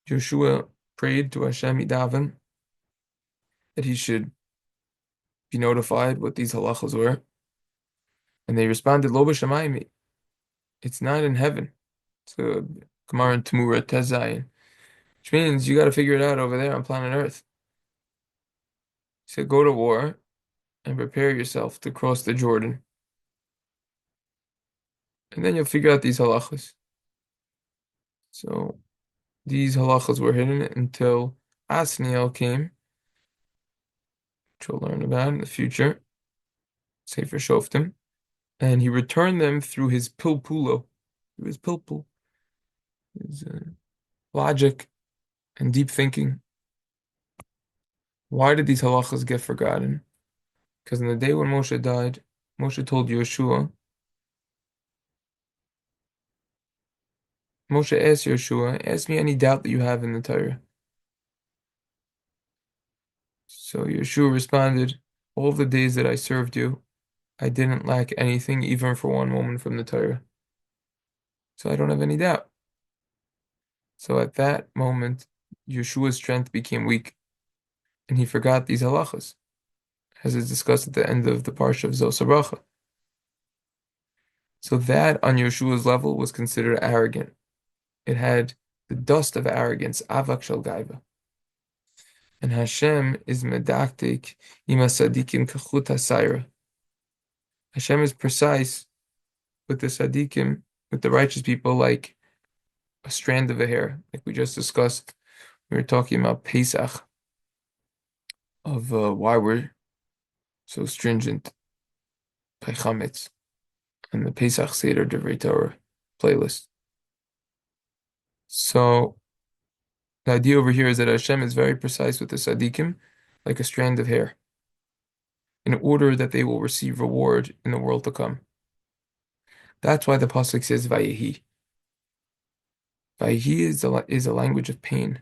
Yehoshua prayed to Hashem, davened, that he should be notified what these halachas were. And they responded, Lo b'shamayim, it's not in heaven. It's a Gemara in Tamura Tezayin, which means you got to figure it out over there on planet Earth. He said, go to war and prepare yourself to cross the Jordan. And then you'll figure out these halachas. So these halachas were hidden until Asniel came, which we'll learn about in the future, Sefer Shoftim, and he returned them through his pilpulo, through his pilpul, his logic and deep thinking. Why did these halachas get forgotten? Because in the day when Moshe died, Moshe told Yehoshua, Moshe asked Yehoshua, ask me any doubt that you have in the Torah. So Yehoshua responded, all the days that I served you, I didn't lack anything, even for one moment from the Torah. So I don't have any doubt. So at that moment, Yeshua's strength became weak, and he forgot these halachas, as is discussed at the end of the parsha of Zos HaBracha. So that on Yeshua's level was considered arrogant. It had the dust of arrogance, avak shel gaiva. And Hashem is medaktik ima sadikim kachut hasayra. Hashem is precise with the sadikim, with the righteous people, like a strand of a hair, like we just discussed. We were talking about Pesach, of why we're so stringent by chametz and the Pesach Seder Divrei Torah playlist. So the idea over here is that Hashem is very precise with the tzaddikim, like a strand of hair, in order that they will receive reward in the world to come. That's why the pasuk says Vihehi. Vihehi is a language of pain,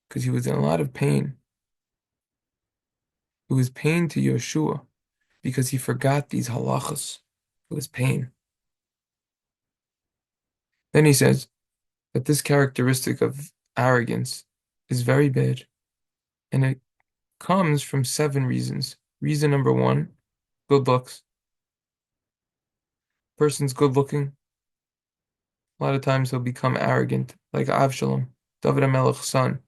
because he was in a lot of pain. It was pain to Yehoshua because he forgot these halachas. It was pain. Then he says that this characteristic of arrogance is very bad, and it comes from 7 reasons. Reason number 1, good looks. Person's good looking. A lot of times he'll become arrogant, like Avshalom, David HaMelech's son.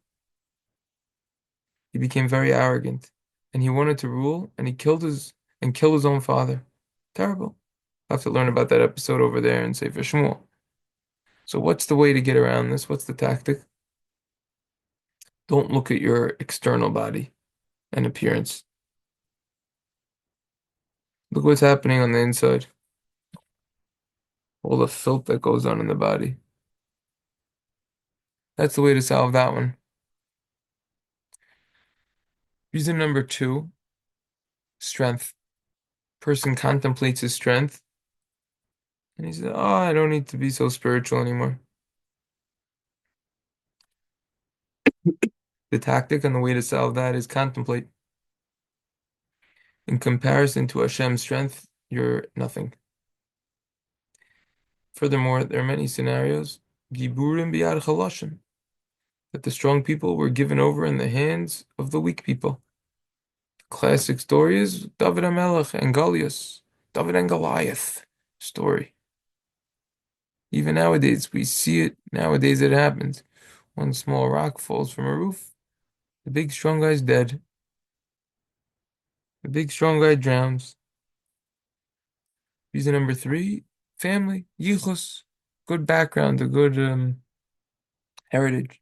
He became very arrogant, and he wanted to rule, and he killed his own father. Terrible. I'll have to learn about that episode over there in Sefer Shmuel. So what's the way to get around this? What's the tactic? Don't look at your external body and appearance. Look what's happening on the inside. All the filth that goes on in the body. That's the way to solve that one. Reason number 2, strength. Person contemplates his strength, and he says, "Oh, I don't need to be so spiritual anymore." The tactic and the way to solve that is contemplate. In comparison to Hashem's strength, you're nothing. Furthermore, there are many scenarios, giburim biyad chalashim, that the strong people were given over in the hands of the weak people. Classic story is David HaMelech and Goliath, David and Goliath story. Even nowadays, we see it. Nowadays, it happens. One small rock falls from a roof. The big strong guy's dead. The big strong guy drowns. Reason number 3, family, yichus, good background, a good heritage.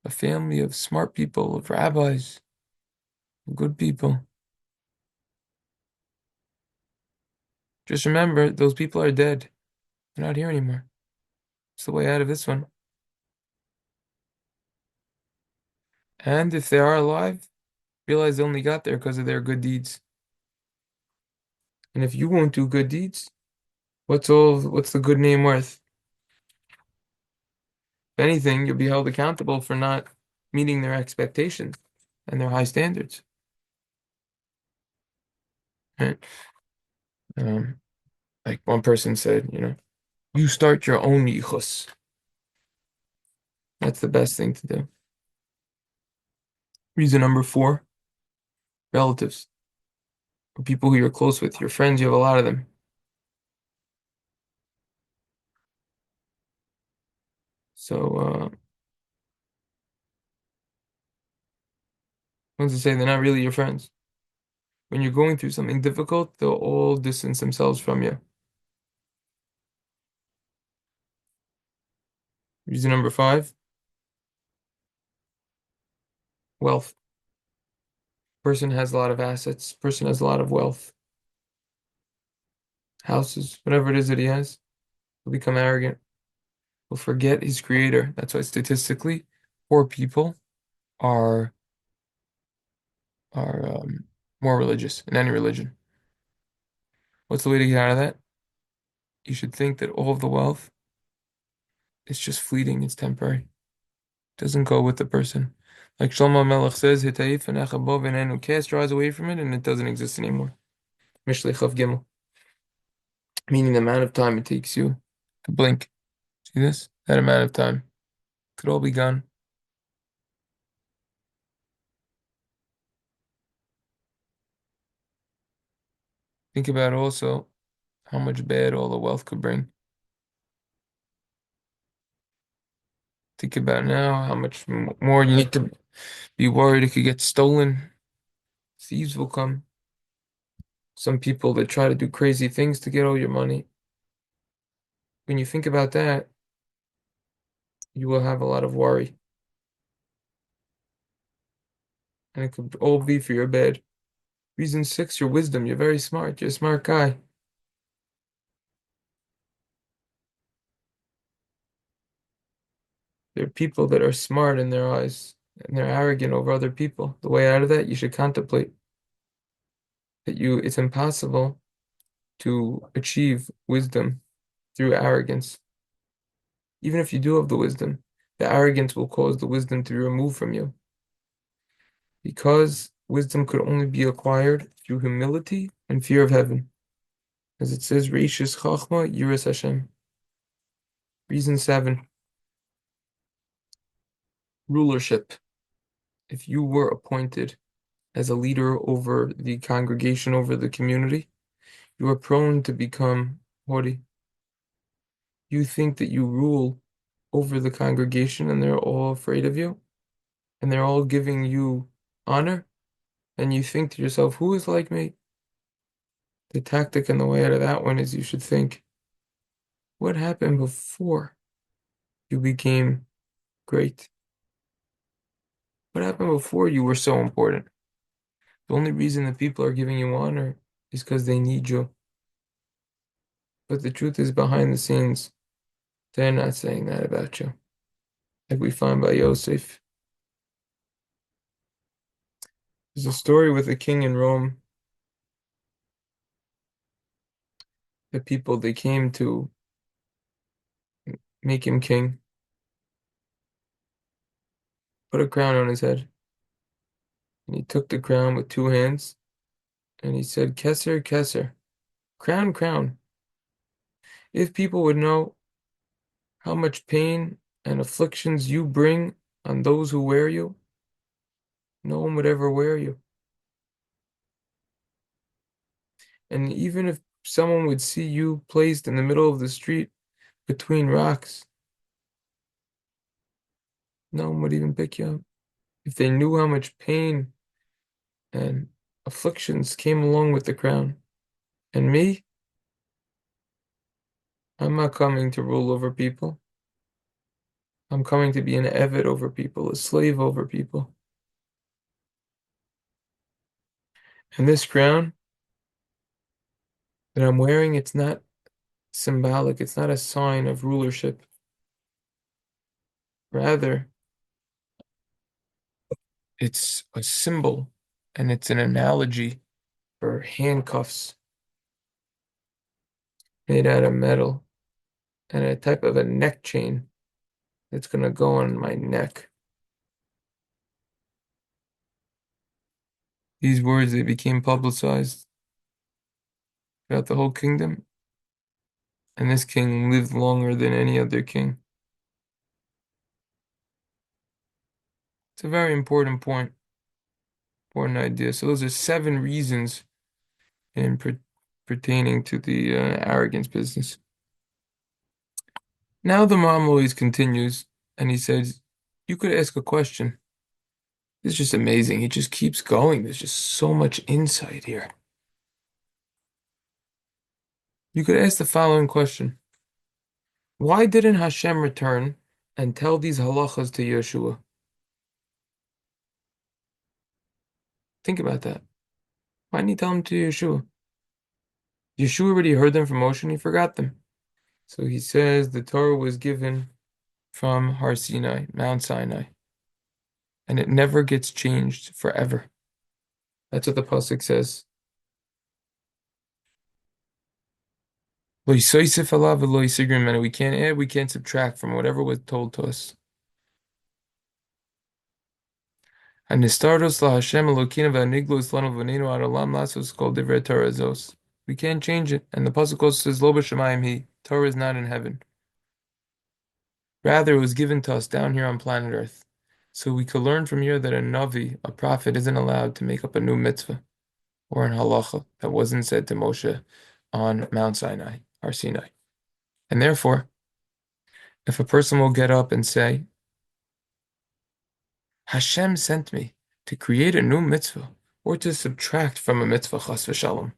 A family of smart people, of rabbis, of good people. Just remember, those people are dead. They're not here anymore. It's the way out of this one. And if they are alive, realize they only got there because of their good deeds. And if you won't do good deeds, what's the good name worth? If anything, you'll be held accountable for not meeting their expectations and their high standards. Right? Um, like one person said, you start your own yichus. That's the best thing to do. Reason number 4, relatives. Or people who you're close with, your friends, you have a lot of them. So, what does it say? They're not really your friends. When you're going through something difficult, they'll all distance themselves from you. Reason number 5, wealth. Person has a lot of assets. Person has a lot of wealth. Houses, whatever it is that he has, will become arrogant. Will forget his creator. That's why statistically, poor people are more religious in any religion. What's the way to get out of that? You should think that all of the wealth is just fleeting, it's temporary. It doesn't go with the person. Like Shlomo Melech says, "Hitayif v'necha bo v'neinu," cast your eyes away from it and it doesn't exist anymore. Mishlei Chav Gimel. Meaning the amount of time it takes you to blink. See this? That amount of time could all be gone. Think about also how much bad all the wealth could bring. Think about now how much more you need to be worried it could get stolen. Thieves will come. Some people that try to do crazy things to get all your money. When you think about that, you will have a lot of worry. And it could all be for your bad. Reason 6, your wisdom. You're very smart. You're a smart guy. There are people that are smart in their eyes, and they're arrogant over other people. The way out of that, you should contemplate that it's impossible to achieve wisdom through arrogance. Even if you do have the wisdom, the arrogance will cause the wisdom to be removed from you. Because wisdom could only be acquired through humility and fear of heaven. As it says, Reishis Chachma Yiras Hashem. Reason 7, rulership. If you were appointed as a leader over the congregation, over the community, you are prone to become haughty. You think that you rule over the congregation and they're all afraid of you and they're all giving you honor, and you think to yourself, who is like me? The tactic and the way out of that one is you should think, what happened before you became great? What happened before you were so important? The only reason that people are giving you honor is because they need you. But the truth is, behind the scenes, they're not saying that about you. Like we find by Yosef. There's a story with a king in Rome the people, they came to make him king, put a crown on his head, and he took the crown with two hands, and he said, Keser, Keser, crown, crown. If people would know how much pain and afflictions you bring on those who wear you, no one would ever wear you. And even if someone would see you placed in the middle of the street between rocks, no one would even pick you up. If they knew how much pain and afflictions came along with the crown. And me, I'm not coming to rule over people. I'm coming to be an eved over people, a slave over people. And this crown that I'm wearing, it's not symbolic, it's not a sign of rulership. Rather, it's a symbol and it's an analogy for handcuffs made out of metal and a type of a neck chain that's going to go on my neck. These words, they became publicized throughout the whole kingdom, and this king lived longer than any other king. It's a very important point, important idea. So those are 7 reasons in pertaining to the arrogance business. Now the Maimonides continues, and he says, you could ask a question. This is just amazing. He just keeps going. There's just so much insight here. You could ask the following question. Why didn't Hashem return and tell these halachas to Yehoshua? Think about that. Why didn't he tell them to Yehoshua? Yehoshua already heard them from Moshe and he forgot them. So he says the Torah was given from Har Sinai, Mount Sinai, and it never gets changed forever. That's what the pasuk says. Lo yisosef alav v'lo yisigrim minhu. We can't add, we can't subtract from whatever was told to us. Hanistardos la Hashem Elokeinu v'haniglos lanu v'neinu ad olam lasos kol divrei Torah zos. We can't change it. And the pasuk also says, Lo b'shamayim hi. Torah is not in heaven. Rather, it was given to us down here on planet Earth. So we could learn from here that a Navi, a prophet, isn't allowed to make up a new mitzvah or an halacha that wasn't said to Moshe on Mount Sinai, Har Sinai. And therefore, if a person will get up and say, Hashem sent me to create a new mitzvah or to subtract from a mitzvah, chas v'shalom,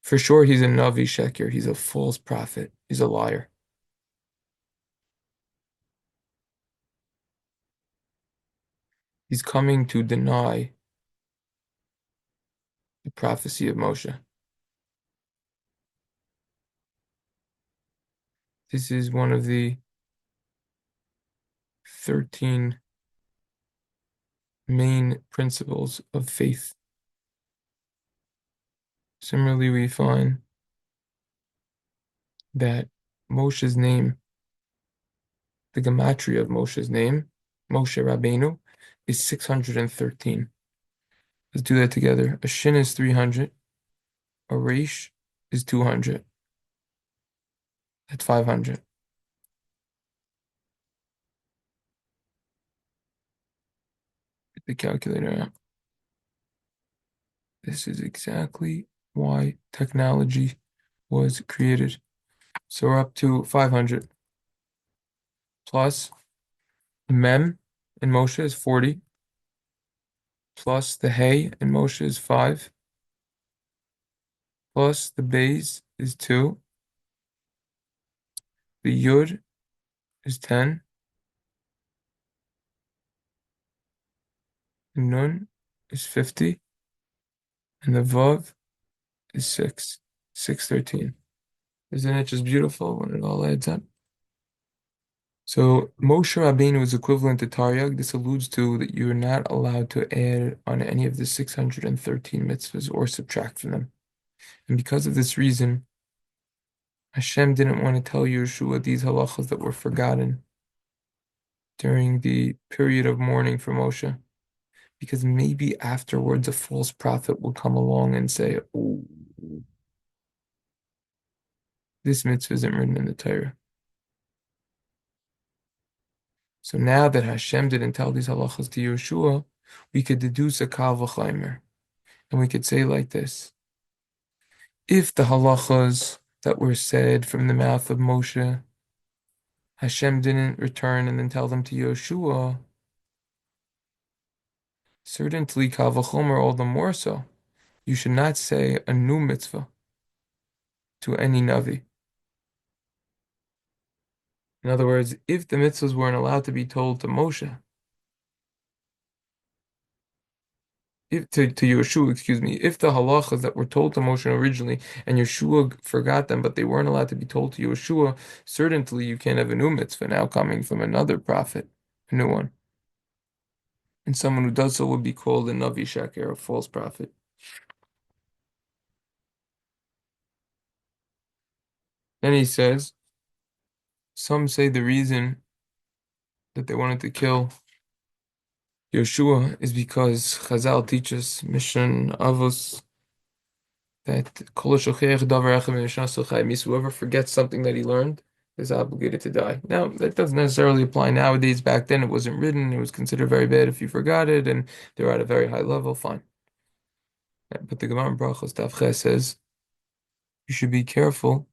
for sure he's a Navi Sheker, he's a false prophet, he's a liar. He's coming to deny the prophecy of Moshe. This is one of the 13 main principles of faith. Similarly, we find that Moshe's name, the gematria of Moshe's name, Moshe Rabbeinu, is 613. Let's do that together. A shin is 300. A resh is 200. That's 500. Get the calculator out. This is exactly why technology was created. So we're up to 500. Plus the mem in Moshe is 40. Plus the hey in Moshe is 5. Plus the beis is 2. The yud is 10. The nun is 50. And the vav is 6. 613. Isn't it just beautiful when it all adds up? So Moshe Rabbeinu is equivalent to Taryag. This alludes to that you are not allowed to add on any of the 613 mitzvahs or subtract from them. And because of this reason, Hashem didn't want to tell Yehoshua these halachas that were forgotten during the period of mourning for Moshe, because maybe afterwards a false prophet will come along and say, "Oh, this mitzvah isn't written in the Torah." So now that Hashem didn't tell these halachas to Yehoshua, we could deduce a kal v'chaimer, and we could say like this: if the halachas that were said from the mouth of Moshe, Hashem didn't return and then tell them to Yehoshua, certainly kal v'chomer, all the more so. You should not say a new mitzvah to any Navi. In other words, if the mitzvahs weren't allowed to be told to Moshe, if to Yehoshua, excuse me, if the halachas that were told to Moshe originally and Yehoshua forgot them, but they weren't allowed to be told to Yehoshua, certainly you can't have a new mitzvah now coming from another prophet, a new one. And someone who does so would be called a Navi Shaker, a false prophet. Then he says, some say the reason that they wanted to kill Yehoshua is because Chazal teaches Mishnah Avos that whoever forgets something that he learned is obligated to die. Now, that doesn't necessarily apply nowadays. Back then, it wasn't written. It was considered very bad if you forgot it, and they were at a very high level. Fine. But the Gemara in Brachos Tafche says you should be careful.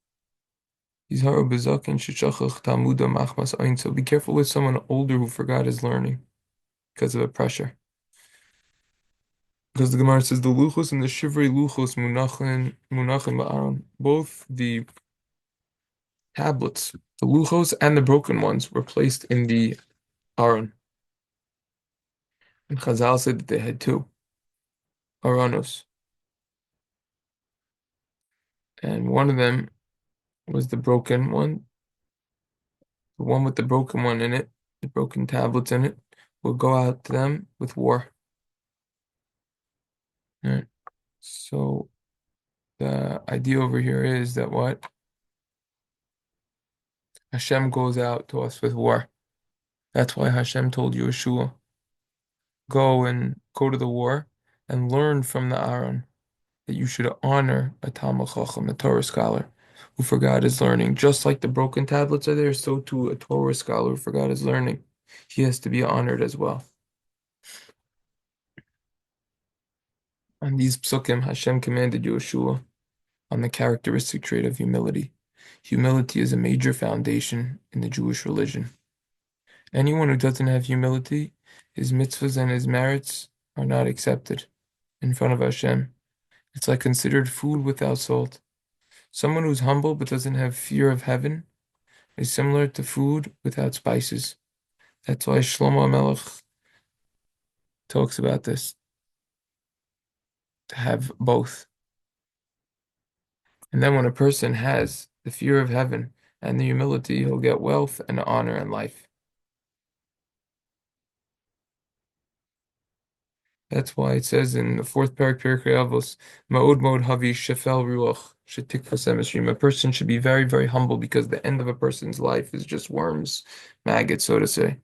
So be careful with someone older who forgot his learning because of a pressure. Because the Gemara says the luchos and the shivrei luchos munachin ba'aron, both the tablets, the luchos and the broken ones, were placed in the aron. And Chazal said that they had two aronos, and one of them was the broken one. The one with the broken one in it, the broken tablets in it, will go out to them with war. Right. So the idea over here is that what? Hashem goes out to us with war. That's why Hashem told Yehoshua, go to the war and learn from the Aaron that you should honor a Talmid Chacham, a Torah scholar who forgot his learning. Just like the broken tablets are there, so too a Torah scholar who forgot his learning. He has to be honored as well. On these psukim, Hashem commanded Yehoshua on the characteristic trait of humility. Humility is a major foundation in the Jewish religion. Anyone who doesn't have humility, his mitzvahs and his merits are not accepted in front of Hashem. It's like considered food without salt. Someone who's humble but doesn't have fear of heaven is similar to food without spices. That's why Shlomo Melech talks about this, to have both. And then when a person has the fear of heaven and the humility, he'll get wealth and honor in life. That's why it says in the fourth parak, Pirkei Avos, Ma'od Ma'od Havi Shefel Ruach Shetikvas Emeshrim. A person should be very, very humble because the end of a person's life is just worms, maggots, so to say.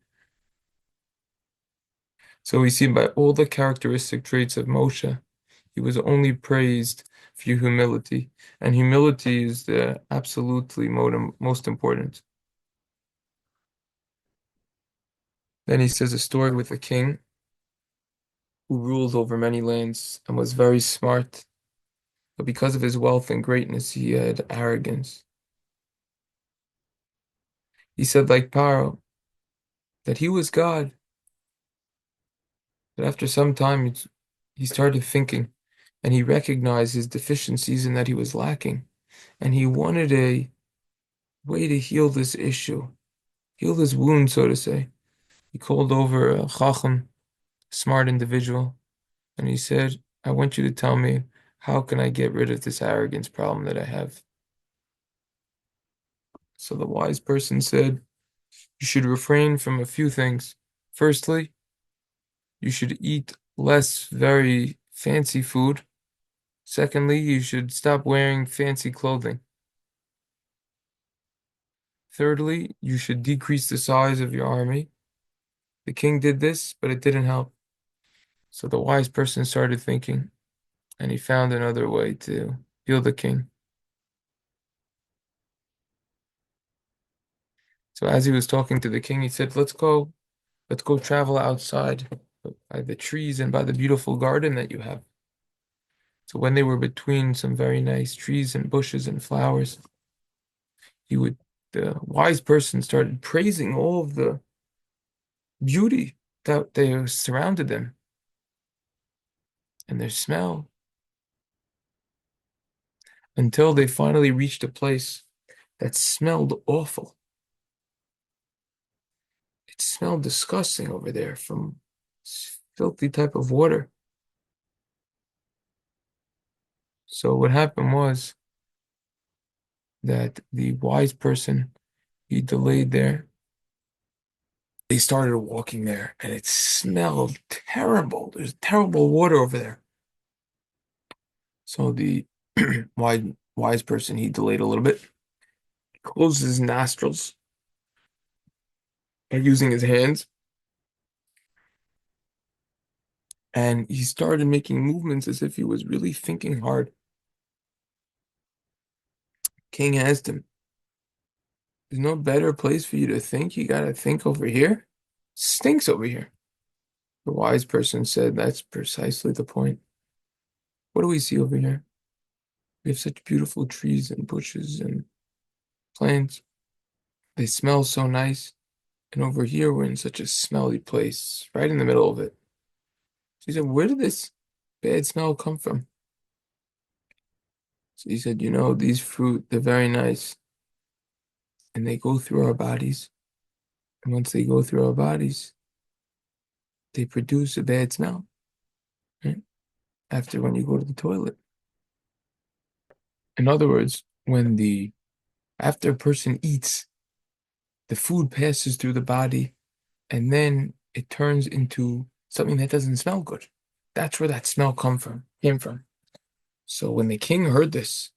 So we see by all the characteristic traits of Moshe, he was only praised for humility, and humility is the absolutely most important. Then he says a story with a king who ruled over many lands and was very smart, but because of his wealth and greatness, he had arrogance. He said, like Paro, that he was God. But after some time, he started thinking, and he recognized his deficiencies and that he was lacking. And he wanted a way to heal this issue, heal this wound, so to say. He called over a chacham, smart individual, and he said, I want you to tell me, how can I get rid of this arrogance problem that I have? So the wise person said, you should refrain from a few things. Firstly, you should eat less very fancy food. Secondly, you should stop wearing fancy clothing. Thirdly, you should decrease the size of your army. The king did this, but it didn't help. So the wise person started thinking, and he found another way to heal the king. So as he was talking to the king, he said, let's go travel outside by the trees and by the beautiful garden that you have. So when they were between some very nice trees and bushes and flowers, he would, the wise person started praising all of the beauty that they surrounded them and their smell until they finally reached a place that smelled awful. It smelled disgusting over there from this filthy type of water. So what happened was that the wise person, he delayed there. They started walking there and it smelled terrible. There's terrible water over there. So the wise person, he delayed a little bit, closed his nostrils by using his hands, and he started making movements as if he was really thinking hard. King asked him, "There's no better place for you to think? You gotta think over here? Stinks over here." The wise person said, "That's precisely the point. What do we see over here? We have such beautiful trees and bushes and plants. They smell so nice. And over here, we're in such a smelly place, right in the middle of it." So he said, "Where did this bad smell come from?" So he said, these fruit, they're very nice, and they go through our bodies. And once they go through our bodies, they produce a bad smell, right? After when you go to the toilet. In other words, after a person eats, the food passes through the body, and then it turns into something that doesn't smell good. That's where that smell came from. So when the king heard this,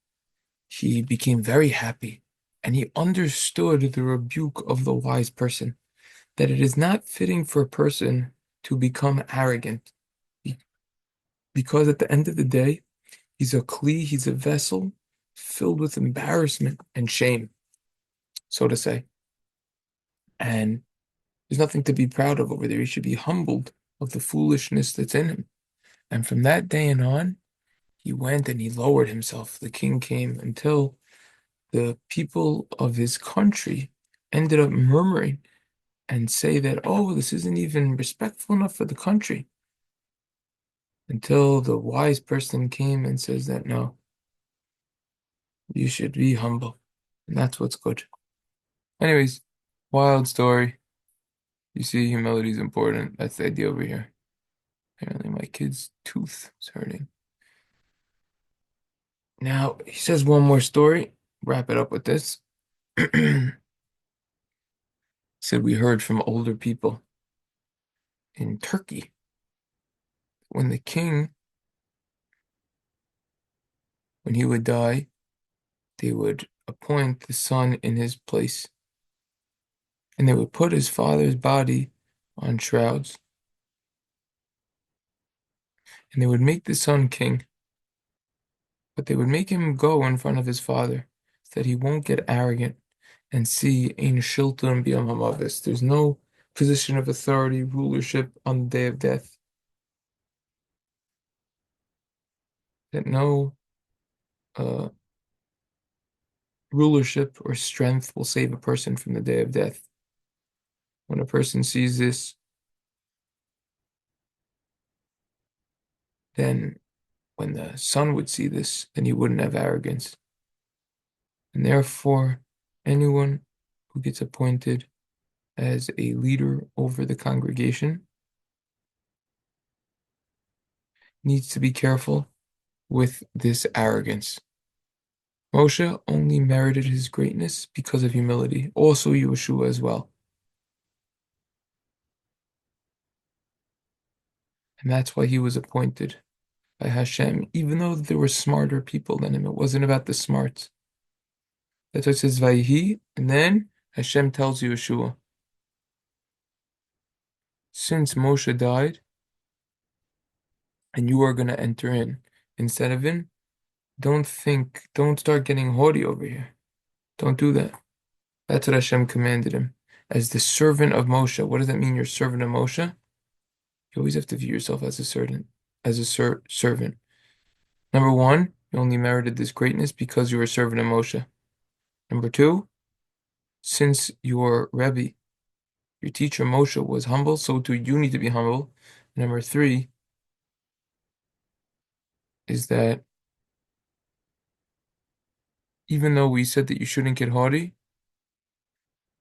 he became very happy, and he understood the rebuke of the wise person, that it is not fitting for a person to become arrogant, because at the end of the day, he's a vessel filled with embarrassment and shame, so to say. And there's nothing to be proud of over there. He should be humbled of the foolishness that's in him. And from that day and on, he went and he lowered himself. The king came until the people of his country ended up murmuring and say that, oh, this isn't even respectful enough for the country. Until the wise person came and says that, no, you should be humble. And that's what's good. Anyways, wild story. You see, humility is important. That's the idea over here. Apparently my kid's tooth is hurting. Now, he says one more story. Wrap it up with this. He said we heard from older people in Turkey when the king, when he would die, they would appoint the son in his place, and they would put his father's body on shrouds, and they would make the son king, but they would make him go in front of his father so that he won't get arrogant and see ein shilton b'yom hamavis. There's no position of authority, rulership on the day of death. That no uh, rulership or strength will save a person from the day of death. When a person sees this, then when the son would see this, then he wouldn't have arrogance. And therefore, anyone who gets appointed as a leader over the congregation needs to be careful with this arrogance. Moshe only merited his greatness because of humility, also Yehoshua as well. And that's why he was appointed by Hashem, even though there were smarter people than him. It wasn't about the smarts. That's why it says Vayhi, and then Hashem tells Yehoshua, since Moshe died, and you are going to enter in instead of in, don't start getting haughty over here. Don't do that. That's what Hashem commanded him. As the servant of Moshe. What does that mean, you're servant of Moshe? You always have to view yourself as a servant, servant. Number one, you only merited this greatness because you were a servant of Moshe. Number two, since your Rebbi, your teacher Moshe, was humble, so too you need to be humble. Number three is that even though we said that you shouldn't get haughty,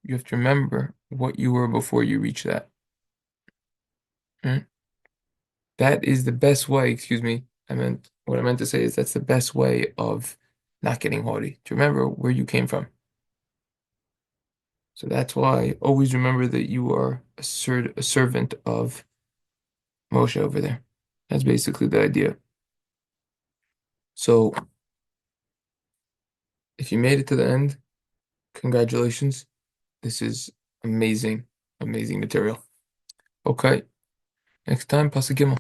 you have to remember what you were before you reach that. Right? That is the best way, excuse me, what I meant to say is that's the best way of not getting haughty, to remember where you came from. So that's why always remember that you are a servant of Moshe over there. That's basically the idea. So if you made it to the end, congratulations. This is amazing, amazing material. Okay, next time, pasuk Gimel.